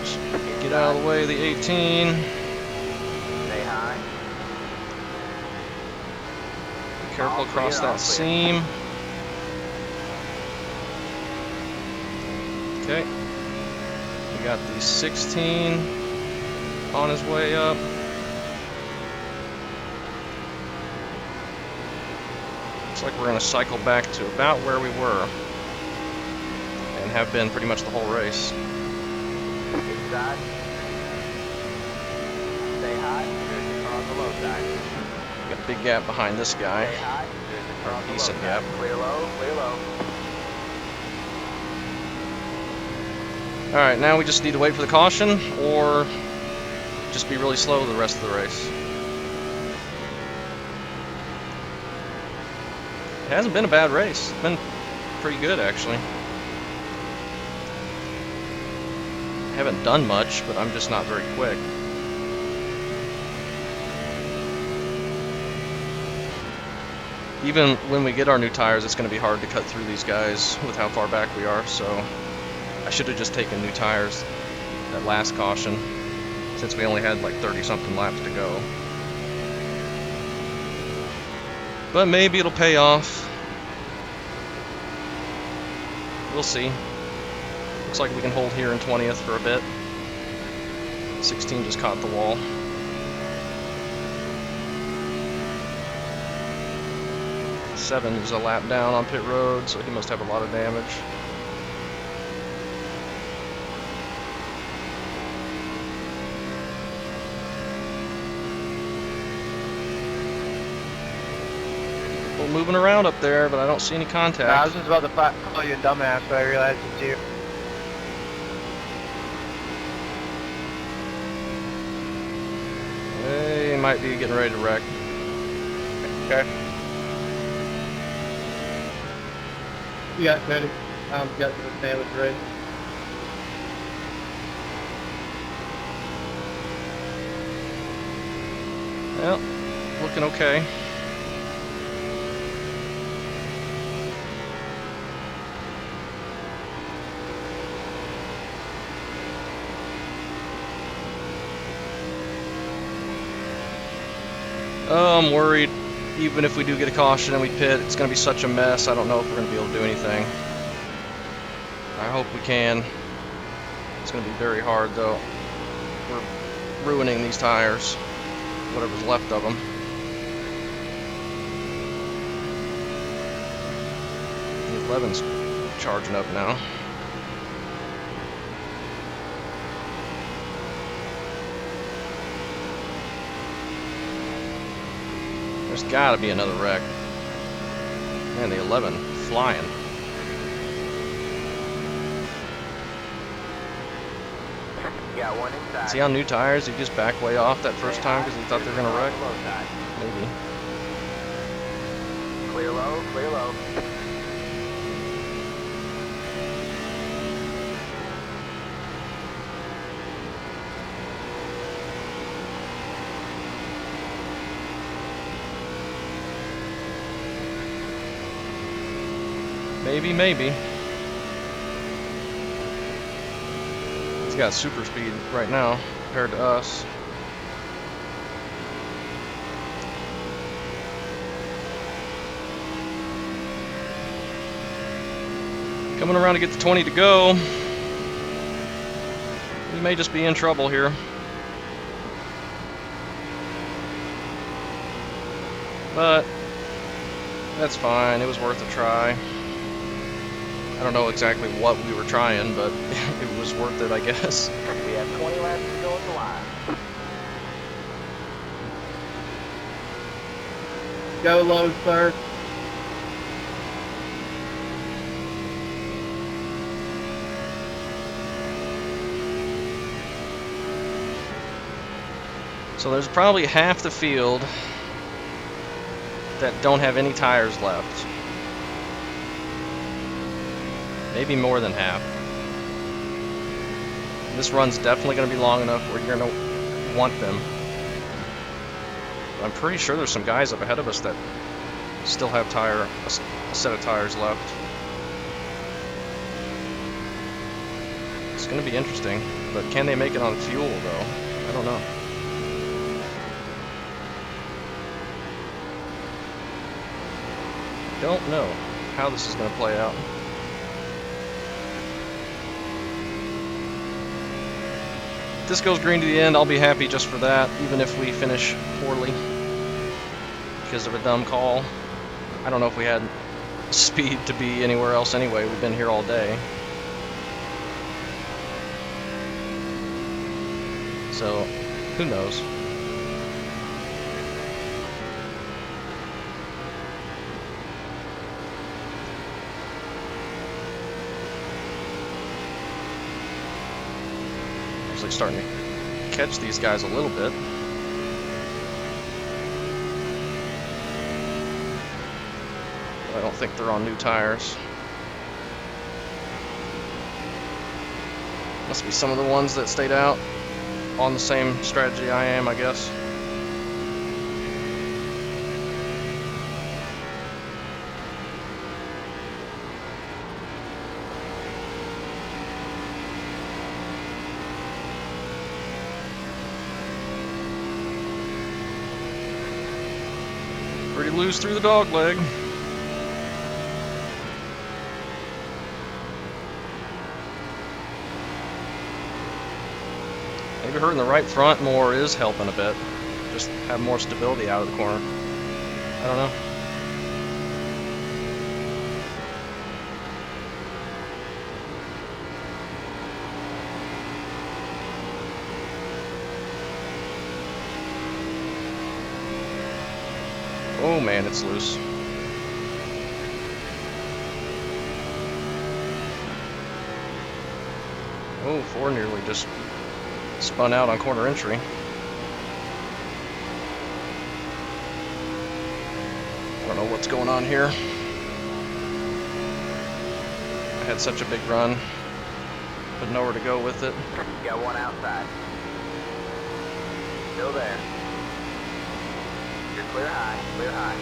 Just get out of the way of the 18. Stay high. Careful across that seam. Okay. We got the 16 on his way up. Looks like we're going to cycle back to about where we were and have been pretty much the whole race. Inside. Stay high. There's the car on the low side. Got a big gap behind this guy. Stay high. There's the car on the low Decent side. gap. Clear low, clear low. Alright, now we just need to wait for the caution or just be really slow the rest of the race. It hasn't been a bad race. It's been pretty good, actually. I haven't done much, but I'm just not very quick. Even when we get our new tires, it's going to be hard to cut through these guys with how far back we are, so I should have just taken new tires at last caution, since we only had like 30-something laps to go. But maybe it'll pay off. We'll see. Looks like we can hold here in 20th for a bit. 16 just caught the wall. Seven is a lap down on pit road, so he must have a lot of damage. People moving around up there, but I don't see any contact. I was just about to call you a dumbass, but I realized it's you. They might be getting ready to wreck. Okay. You got Cody. Got the damage ready. Well, looking okay. I'm worried, even if we do get a caution and we pit, it's going to be such a mess. I don't know if we're going to be able to do anything. I hope we can. It's going to be very hard, though. We're ruining these tires, whatever's left of them. The 11's charging up now. There's got to be another wreck. Man, the 11 flying. Got one inside. See on new tires, he just backed way off that first time because he thought they were going to wreck? Low side. Maybe. Clear low, clear low. Maybe, maybe. He's got super speed right now compared to us. Coming around to get the 20 to go. We may just be in trouble here. But that's fine. It was worth a try. I don't know exactly what we were trying, but it was worth it, I guess. We have 20 laps to go at the line. Go low, sir. So there's probably half the field that don't have any tires left. Maybe more than half. This run's definitely going to be long enough where you're going to want them. I'm pretty sure there's some guys up ahead of us that still have a set of tires left. It's going to be interesting, but can they make it on fuel though? I don't know. Don't know how this is going to play out. If this goes green to the end, I'll be happy just for that, even if we finish poorly because of a dumb call. I don't know if we had speed to be anywhere else anyway. We've been here all day. So, who knows? Actually starting to catch these guys a little bit. But I don't think they're on new tires. Must be some of the ones that stayed out on the same strategy I am, I guess. Pretty loose through the dog leg. Maybe hurting the right front more is helping a bit. Just have more stability out of the corner. I don't know. Oh man, it's loose. Oh, 4 nearly just spun out on corner entry. I don't know what's going on here. I had such a big run, but nowhere to go with it. You got one outside. Still there. You're clear high, clear high.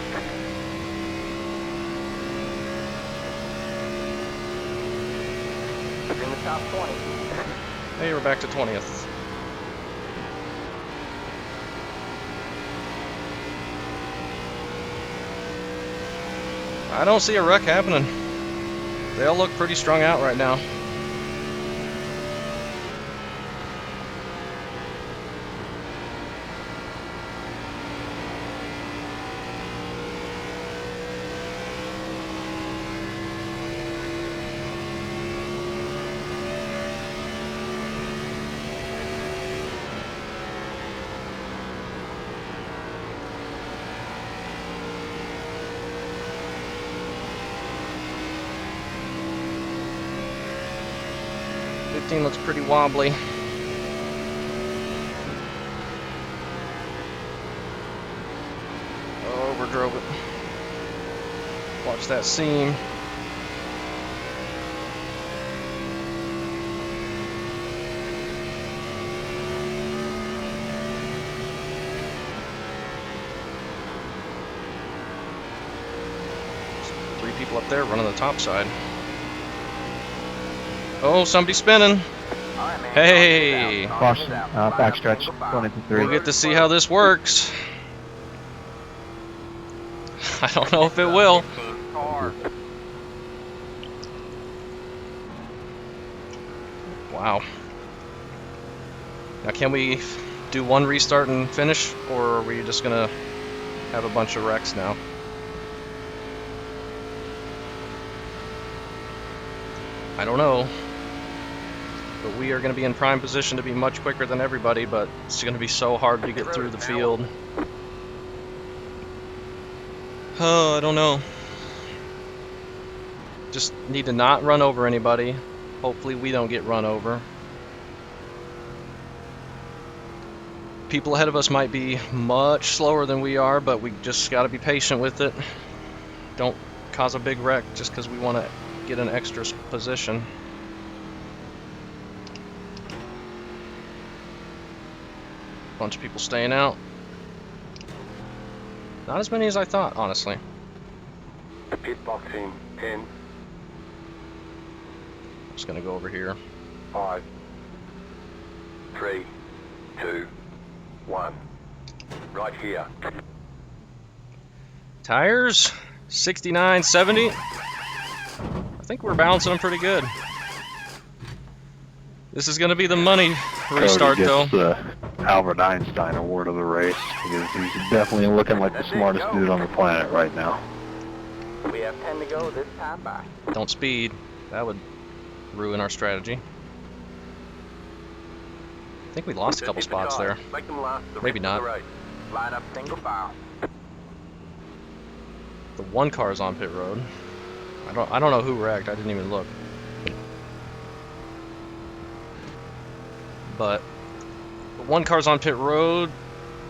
You're in the top 20. Hey, we're back to 20th. I don't see a wreck happening. They all look pretty strung out right now. Looks pretty wobbly. Oh, overdrove it. Watch that seam. There's 3 people up there running the top side. Oh, somebody's spinning. Right, man. Hey! Caution, backstretch, going into 3. We'll get to see how this works. I don't know if it will. Wow. Now can we do one restart and finish, or are we just gonna have a bunch of wrecks now? I don't know. But we are going to be in prime position to be much quicker than everybody, but it's going to be so hard to get through the field. Oh, I don't know. Just need to not run over anybody. Hopefully we don't get run over. People ahead of us might be much slower than we are, but we just got to be patient with it. Don't cause a big wreck just because we want to get an extra position. Bunch of people staying out. Not as many as I thought, honestly. Pit box in 10, Just gonna go over here. 5, 3, 2, 1. Right here. Tires, 69, 70. I think we're balancing them pretty good. This is gonna be the money restart, Cody though. gets the Albert Einstein Award of the race because he's definitely looking like the smartest dude on the planet right now. We have 10 to go this time by. Don't speed. That would ruin our strategy. I think we lost a couple spots there. Make them last the Maybe rest of not. the race. Line up single file. The one car's on pit road. I don't know who wrecked. I didn't even look. But the one car's on pit road.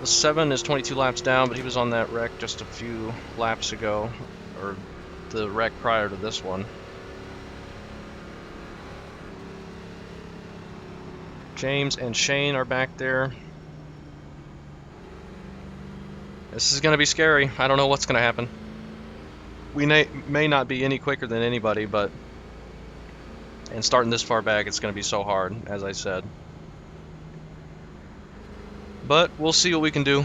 The 7 is 22 laps down, but he was on that wreck just a few laps ago, or the wreck prior to this one. James and Shane are back there. This is going to be scary. I don't know what's going to happen. We may not be any quicker than anybody, but and starting this far back, it's going to be so hard, as I said. But we'll see what we can do.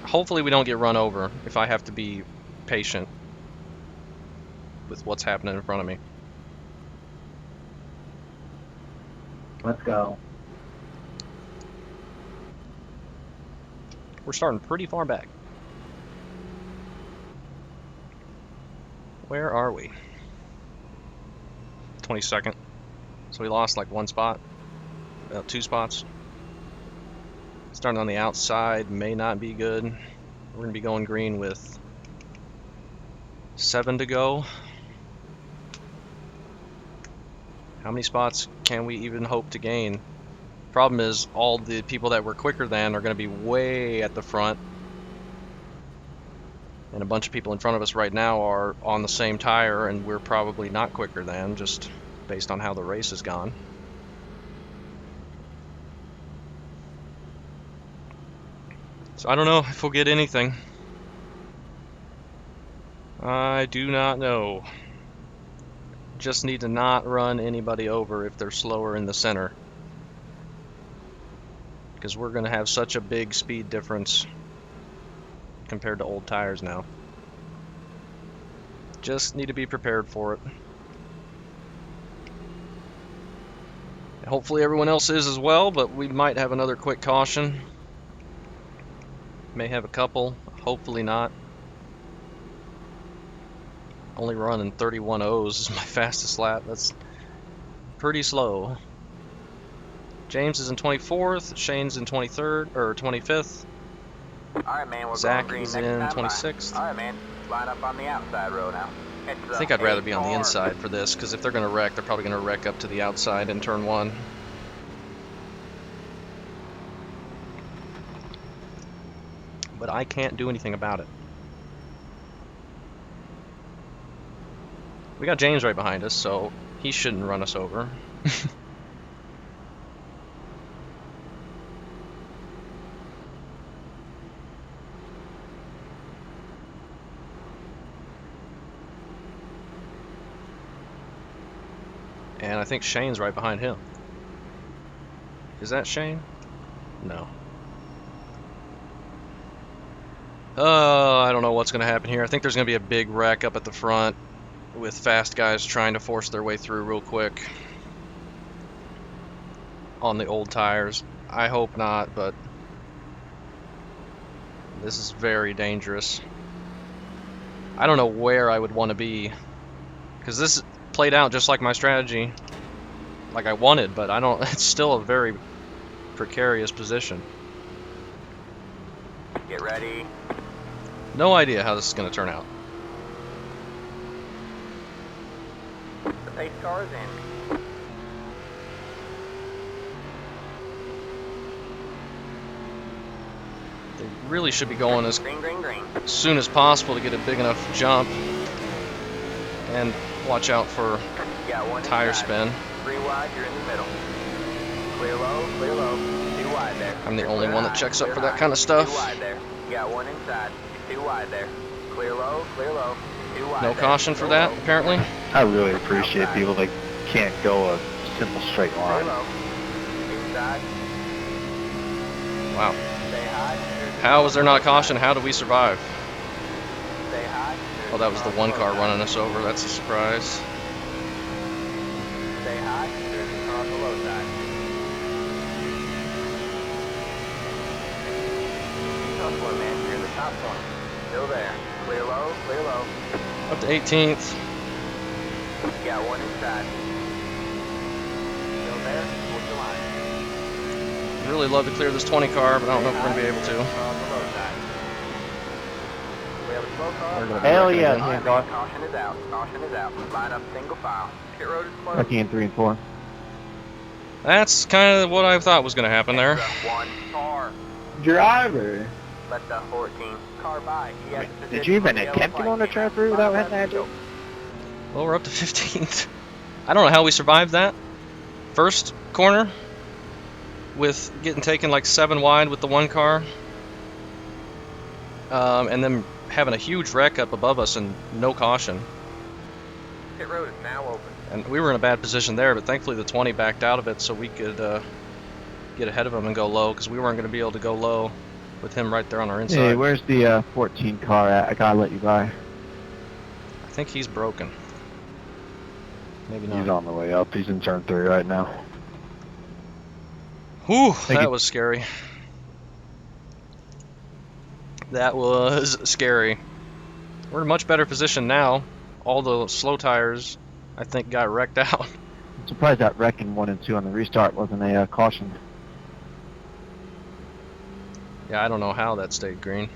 Hopefully we don't get run over if I have to be patient with what's happening in front of me. Let's go. We're starting pretty far back. Where are we? 22nd. So we lost like one spot. 2 spots. Starting on the outside may not be good. We're going to be going green with 7 to go. How many spots can we even hope to gain? Problem is, all the people that we're quicker than are going to be way at the front. And a bunch of people in front of us right now are on the same tire, and we're probably not quicker than, just based on how the race has gone. So I don't know if we'll get anything. I do not know. Just need to not run anybody over if they're slower in the center. Because we're going to have such a big speed difference compared to old tires now. Just need to be prepared for it. Hopefully everyone else is as well, but we might have another quick caution. May have a couple, hopefully not. Only running 31 O's is my fastest lap. That's pretty slow. James is in 24th, Shane's in 23rd or 25th. Alright, man, we're Zach going green is next in time by. 26th. Alright, man, line up on the outside row now. I think I'd rather be on the inside for this, because if they're going to wreck, they're probably going to wreck up to the outside in turn 1. But I can't do anything about it. We got James right behind us, so he shouldn't run us over. And I think Shane's right behind him. Is that Shane? No. I don't know what's going to happen here. I think there's going to be a big wreck up at the front with fast guys trying to force their way through real quick on the old tires. I hope not, but this is very dangerous. I don't know where I would want to be, because this played out just like my strategy, like I wanted, but I don't. It's still a very precarious position. Get ready. No idea how this is going to turn out. The pace car is in. They really should be going as Green, green, green. soon as possible to get a big enough jump. And watch out for Got one tire inside. spin. 3 wide, you're in the middle. Clear low, clear low. 2 wide there. I'm the You're only clear one that high, checks up clear for that high. kind of stuff. 2 wide there. Got one inside. You're 2 wide there. Clear low, clear low. 2 wide No there. caution for Go that, low. apparently. I really appreciate people that can't go a simple straight Clear line. low. Inside. Wow. Stay high. How was there not caution? How did we survive? Stay high. Oh, that was the one car running us over. That's a surprise. Stay high. There's a car on the low side. Tough one, man. You're in the top one. Still there. Clear low, clear low. Up to 18th. Got one inside. Still there. Hold your line. Really love to clear this 20 car, but I don't know if we're going to be able to. Car on the low side. We have a slow car. We're gonna be Hell wrecking yeah, again. man, car. Caution is out. Caution is out. Line up single file. Pit road is closed. Wrecking in 3 and 4. That's kind of what I thought was going to happen there. Extra one car. Driver. Let the 14 car by. He has Did position you even on the yellow attempt to go on the flag. turn through without hitting that dude? Well, we're up to 15th. I don't know how we survived that. First corner with getting taken like 7 wide with the one car. And then having a huge wreck up above us and no caution. Pit road is now open. And we were in a bad position there, but thankfully the 20 backed out of it so we could get ahead of him and go low, because we weren't going to be able to go low with him right there on our inside. Hey, where's the 14 car at? I gotta let you by. I think he's broken. Maybe not. He's on the way up. He's in turn 3 right now. Whew, Thank that you. was scary. That was scary. We're in a much better position now. All the slow tires, I think, got wrecked out. I'm surprised that wreck in 1 and 2 on the restart wasn't a caution. Yeah, I don't know how that stayed green.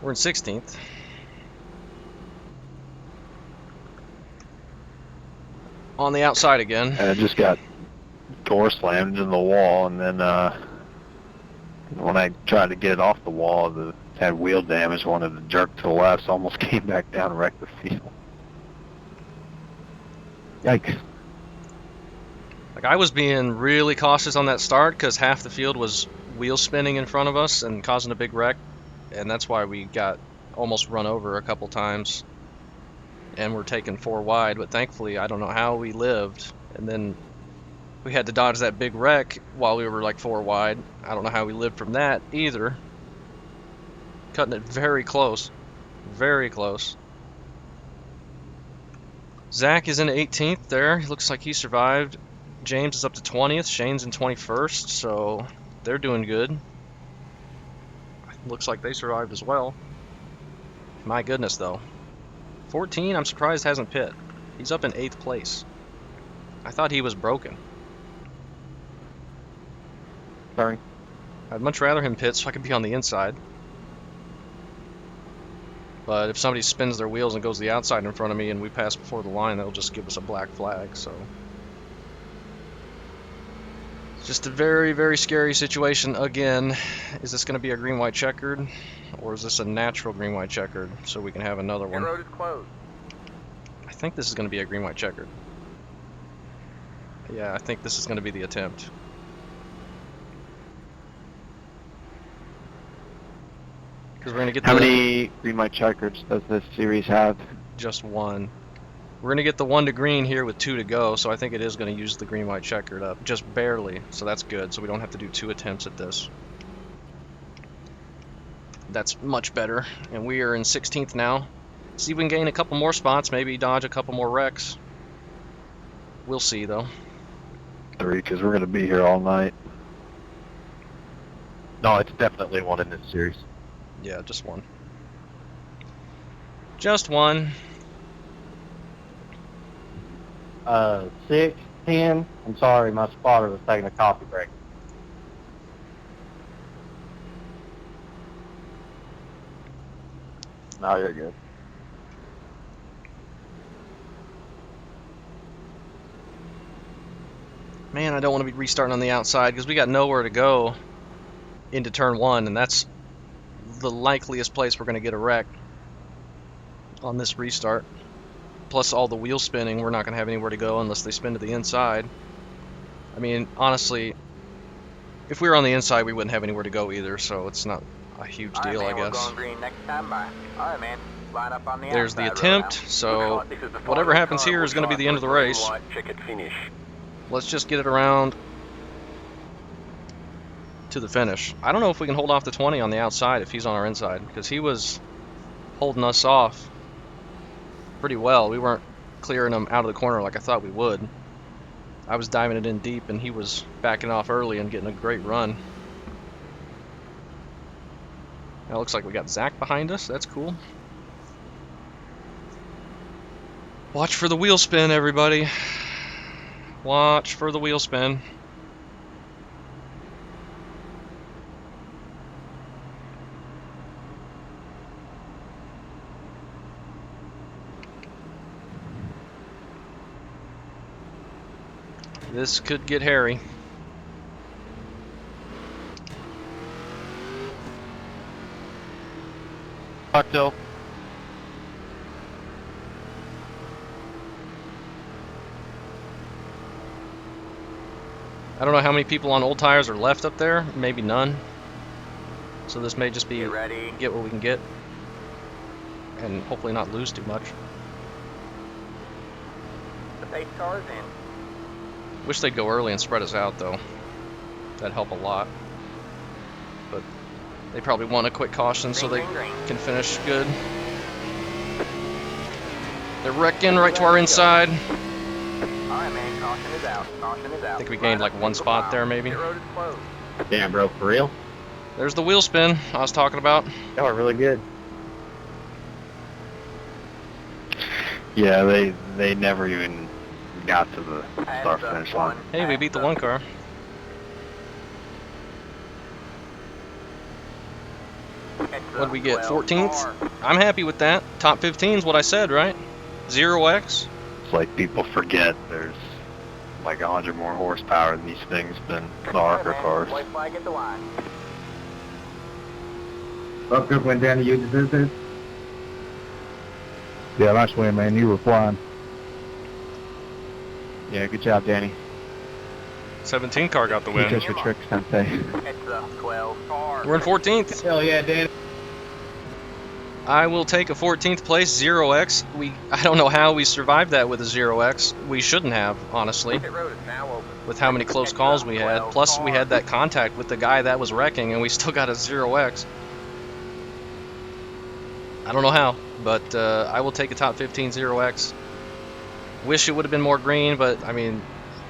We're in 16th. On the outside again. And I just got door slammed into the wall, and then when I tried to get it off the wall, it had wheel damage, wanted to jerk to the left, so almost came back down and wrecked the field. Yikes. Like, I was being really cautious on that start because half the field was wheel spinning in front of us and causing a big wreck, and that's why we got almost run over a couple times and we're taking 4 wide, but thankfully I don't know how we lived, and then we had to dodge that big wreck while we were like 4 wide. I don't know how we lived from that either. Cutting it very close. Very close. Zach is in 18th there. He looks like he survived. James is up to 20th. Shane's in 21st, so they're doing good. Looks like they survived as well. My goodness, though. 14, I'm surprised hasn't pit. He's up in 8th place. I thought he was broken. Sorry. I'd much rather him pit so I could be on the inside. But if somebody spins their wheels and goes to the outside in front of me and we pass before the line, that'll just give us a black flag, so. It's just a very, very scary situation again. Is this going to be a green-white checkered? Or is this a natural green-white checkered so we can have another Pit one? road is closed. I think this is going to be a green-white checkered. Yeah, I think this is going to be the attempt. Because we're going to get How many green white checkers does this series have? just one. We're going to get the 1 to green here with 2 to go, so I think it is going to use the green-white checkered up. Just barely, so that's good. So we don't have to do 2 attempts at this. That's much better. And we are in 16th now. See if we can gain a couple more spots, maybe dodge a couple more wrecks. We'll see, though. 3, because we're going to be here all night. No, it's definitely one in this series. Yeah, just 1. Just 1. 6, 10. I'm sorry, my spotter was taking a coffee break. No, you're good. Man, I don't want to be restarting on the outside because we got nowhere to go into turn 1, and that's the likeliest place we're going to get a wreck on this restart. Plus all the wheel spinning, we're not going to have anywhere to go unless they spin to the inside. I mean, honestly, if we were on the inside, we wouldn't have anywhere to go either, so it's not a huge All right, deal, man, I we're guess. going green next time by. All right, man. Line up on the There's the outside row attempt, now. so Looks like this is the whatever final happens time here we'll is going to be drive the to end a of the green race. light checkered finish. Let's just get it around to the finish. I don't know if we can hold off the 20 on the outside if he's on our inside, because he was holding us off pretty well. We weren't clearing him out of the corner like I thought we would. I was diving it in deep, and he was backing off early and getting a great run. Now it looks like we got Zach behind us. That's cool. Watch for the wheel spin, everybody. Watch for the wheel spin. This could get hairy. Cocktail. I don't know how many people on old tires are left up there. Maybe none. So this may just be Get ready. get what we can get. And hopefully not lose too much. The pace car's in. Wish they'd go early and spread us out, though. That'd help a lot. But they probably want a quick caution so they Green, green, green. can finish good. They're wrecking right to our inside. All right, man. Caution is out. Caution is out. I think we gained like one spot there, maybe. Pit road is closed. Damn, bro, for real? There's the wheel spin I was talking about. Y'all are really good. Yeah, they never even got to the start finish line. Hey, we beat the one car. What did we get? 14th? I'm happy with that. Top 15 is what I said, right? 0x. It's like people forget there's like 100 more horsepower in these things than the ARCA cars. White flag at the line. Up good went down to you to Yeah, nice win, man. You were flying. Yeah, good job, Danny. 17 car got the You win. just your tricks, Dante. It's the 12 car. We're in 14th. Hell yeah, Dan. I will take a 14th place, 0x. I don't know how we survived that with a 0x. We shouldn't have, honestly, Pit road is now open. with how many close calls we had. Plus, we had that contact with the guy that was wrecking, and we still got a 0x. I don't know how, but I will take a top 15 0x. Wish it would have been more green, but I mean,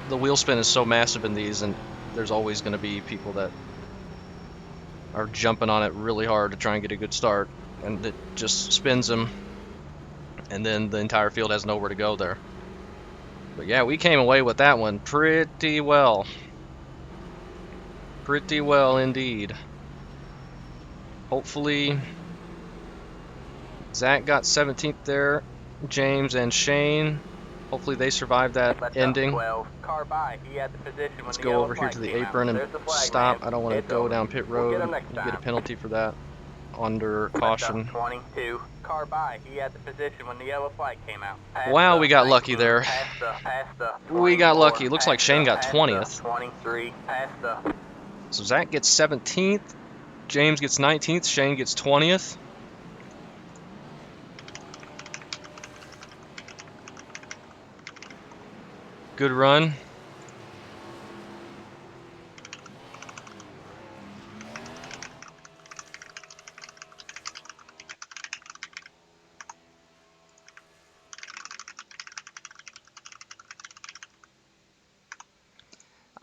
the wheel spin is so massive in these, and there's always going to be people that are jumping on it really hard to try and get a good start, and it just spins them, and then the entire field has nowhere to go there. But yeah, we came away with that one pretty well. Pretty well indeed. Hopefully, Zach got 17th there, James and Shane. Hopefully they survived that Let's ending. 12 car by. He had the position when Let's the go yellow over here flag to the came out. apron and There's the flag, stop. man. I don't want to It's go over. down pit We'll road get him and next get a time. penalty for that under Let's caution. 22 car by. He had the position when the yellow flag came out. Past Wow, the we got lucky 19, there. Past the We got 24, lucky. Looks like past Shane the- got past 20th. the 23, past the So Zach gets 17th, James gets 19th, Shane gets 20th. Good run.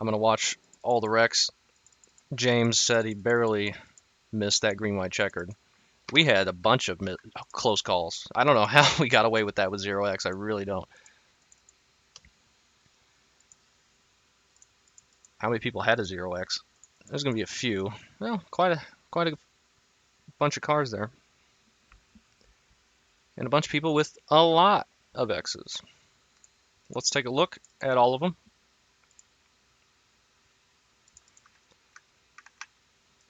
I'm going to watch all the wrecks. James said he barely missed that green white checkered. We had a bunch of close calls. I don't know how we got away with that with 0x. I really don't. How many people had a 0x? There's going to be a few. Well, quite a bunch of cars there. And a bunch of people with a lot of X's. Let's take a look at all of them.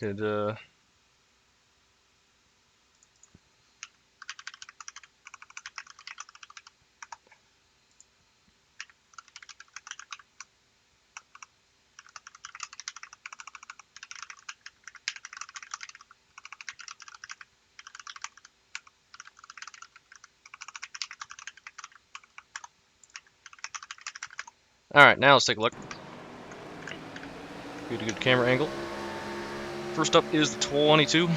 Did All right, now let's take a look. Get a good camera angle. First up is the 22.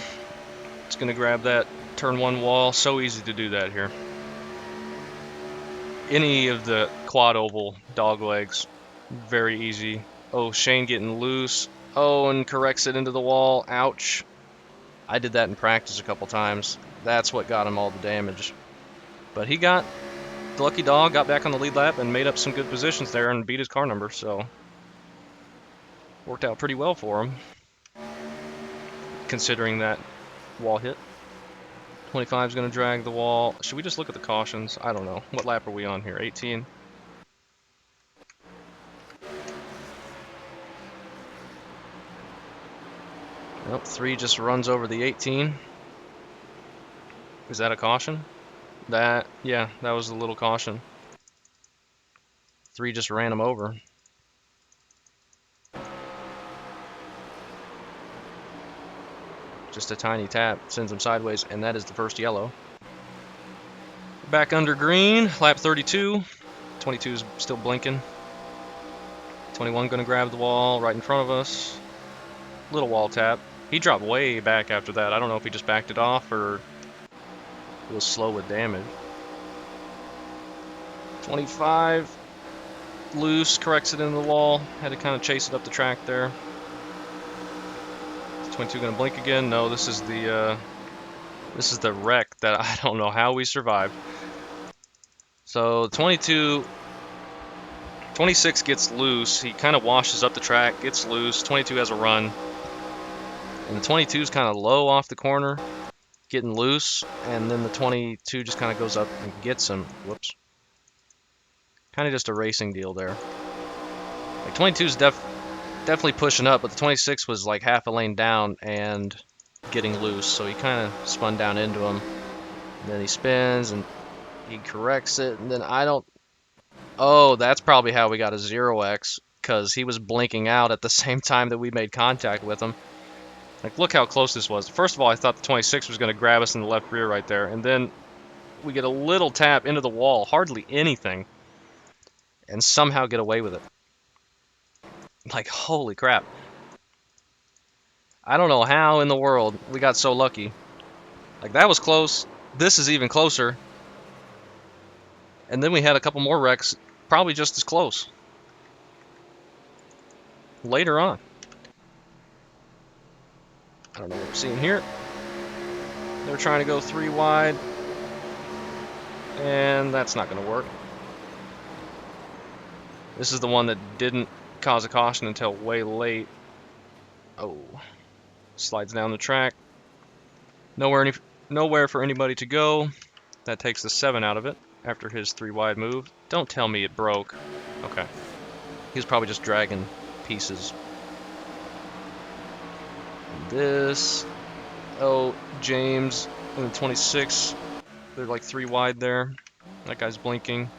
It's going to grab that turn one wall. So easy to do that here. Any of the quad oval dog legs, very easy. Oh, Shane getting loose. Oh, and corrects it into the wall. Ouch. I did that in practice a couple times. That's what got him all the damage. But he got the lucky dog, got back on the lead lap, and made up some good positions there and beat his car number. So worked out pretty well for him, considering that wall hit. 25 is going to drag the wall. Should we just look at the cautions? I don't know. What lap are we on here? 18? Nope, 3 just runs over the 18. Is that a caution? Yeah, that was a little caution. 3 just ran him over. Just a tiny tap sends him sideways, and that is the first yellow. Back under green, lap 32. 22 is still blinking. 21 going to grab the wall right in front of us. Little wall tap. He dropped way back after that. I don't know if he just backed it off or it was slow with damage. 25 loose, corrects it into the wall. Had to kind of chase it up the track there. 22 gonna blink again. No, this is the wreck that I don't know how we survived. So 26 gets loose. He kind of washes up the track, gets loose. 22 has a run, and the 22 is kind of low off the corner, getting loose, and then the 22 just kind of goes up and gets him. Whoops. Kind of just a racing deal there. Like 22 is definitely pushing up, but the 26 was like half a lane down and getting loose, so he kind of spun down into him. And then he spins and he corrects it, and then I don't... Oh, that's probably how we got a 0x, because he was blinking out at the same time that we made contact with him. Like, look how close this was. First of all, I thought the 26 was going to grab us in the left rear right there, and then we get a little tap into the wall, hardly anything, and somehow get away with it. Like, holy crap. I don't know how in the world we got so lucky. Like, that was close. This is even closer. And then we had a couple more wrecks, probably just as close. Later on. I don't know what we're seeing here. They're trying to go 3 wide. And that's not going to work. This is the one that didn't cause a caution until way late. Oh. Slides down the track. Nowhere for anybody to go. That takes the 7 out of it after his 3 wide move. Don't tell me it broke. Okay. He was probably just dragging pieces. This. Oh, James in the 26. They're like 3 wide there. That guy's blinking.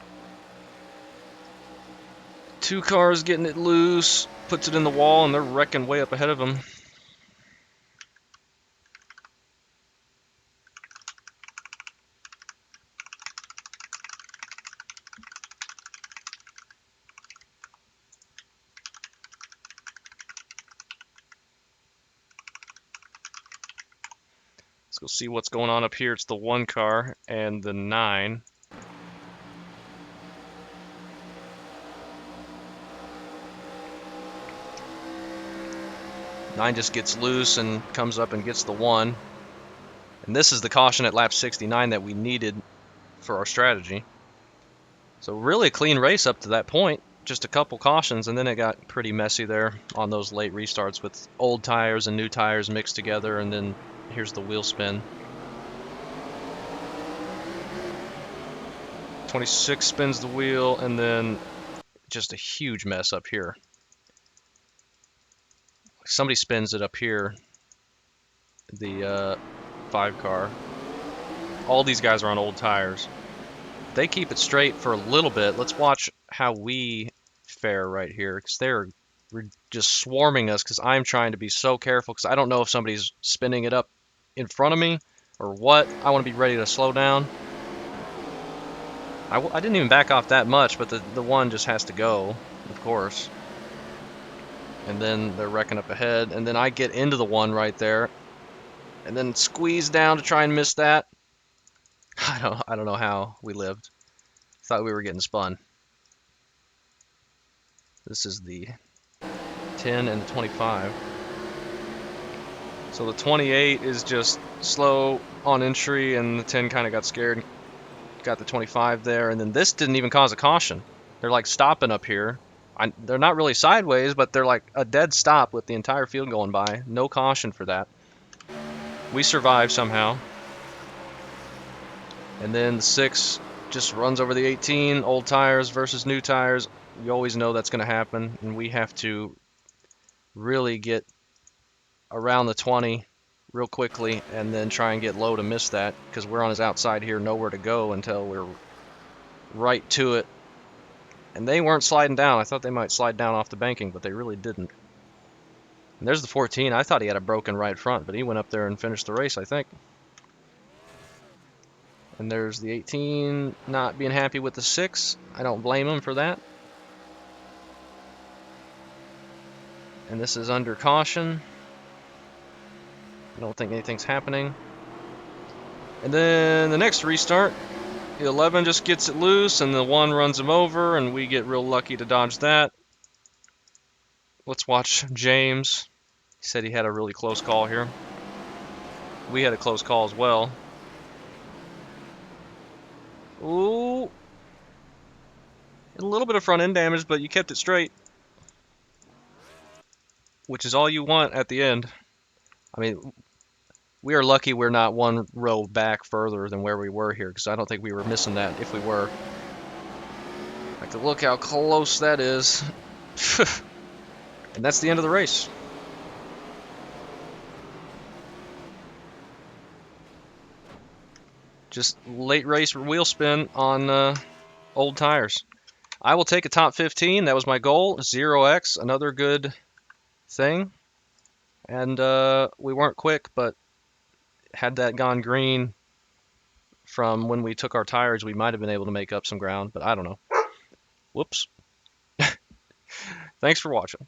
2 cars getting it loose. Puts it in the wall and they're wrecking way up ahead of him. Let's go see what's going on up here. It's the 1 car and the 9. Nine just gets loose and comes up and gets the 1. And this is the caution at lap 69 that we needed for our strategy. So really a clean race up to that point. Just a couple cautions, and then it got pretty messy there on those late restarts with old tires and new tires mixed together, and then here's the wheel spin. 26 spins the wheel, and then just a huge mess up here. Somebody spins it up here. the 5 car. All these guys are on old tires. They keep it straight for a little bit. Let's watch how we fare right here, because they're just swarming us, because I'm trying to be so careful, because I don't know if somebody's spinning it up in front of me or what. I want to be ready to slow down. I didn't even back off that much, but the one just has to go, of course. And then they're wrecking up ahead, and then I get into the one right there, and then squeeze down to try and miss that. I don't know how we lived. Thought we were getting spun. This is the 10 and the 25. So the 28 is just slow on entry, and the 10 kind of got scared and got the 25 there, and then this didn't even cause a caution. They're like stopping up here. They're not really sideways, but they're like a dead stop with the entire field going by. No caution for that. We survived somehow. And then the 6 just runs over the 18. Old tires versus new tires. You always know that's going to happen, and we have to really get around the 20 real quickly and then try and get low to miss that, because we're on his outside here, nowhere to go until we're right to it. And they weren't sliding down. I thought they might slide down off the banking, but they really didn't. And there's the 14. I thought he had a broken right front, but he went up there and finished the race, I think. And there's the 18 not being happy with the 6. I don't blame him for that. And this is under caution. I don't think anything's happening. And then the next restart, the 11 just gets it loose, and the 1 runs him over, and we get real lucky to dodge that. Let's watch James. He said he had a really close call here. We had a close call as well. Ooh. A little bit of front end damage, but you kept it straight, which is all you want at the end. I mean, we are lucky we're not 1 row back further than where we were here, because I don't think we were missing that if we were. Like, to look how close that is. And that's the end of the race. Just late race wheel spin on old tires. I will take a top 15. That was my goal. 0x, another good thing. And we weren't quick, but had that gone green from when we took our tires, we might have been able to make up some ground, but I don't know. Whoops. Thanks for watching.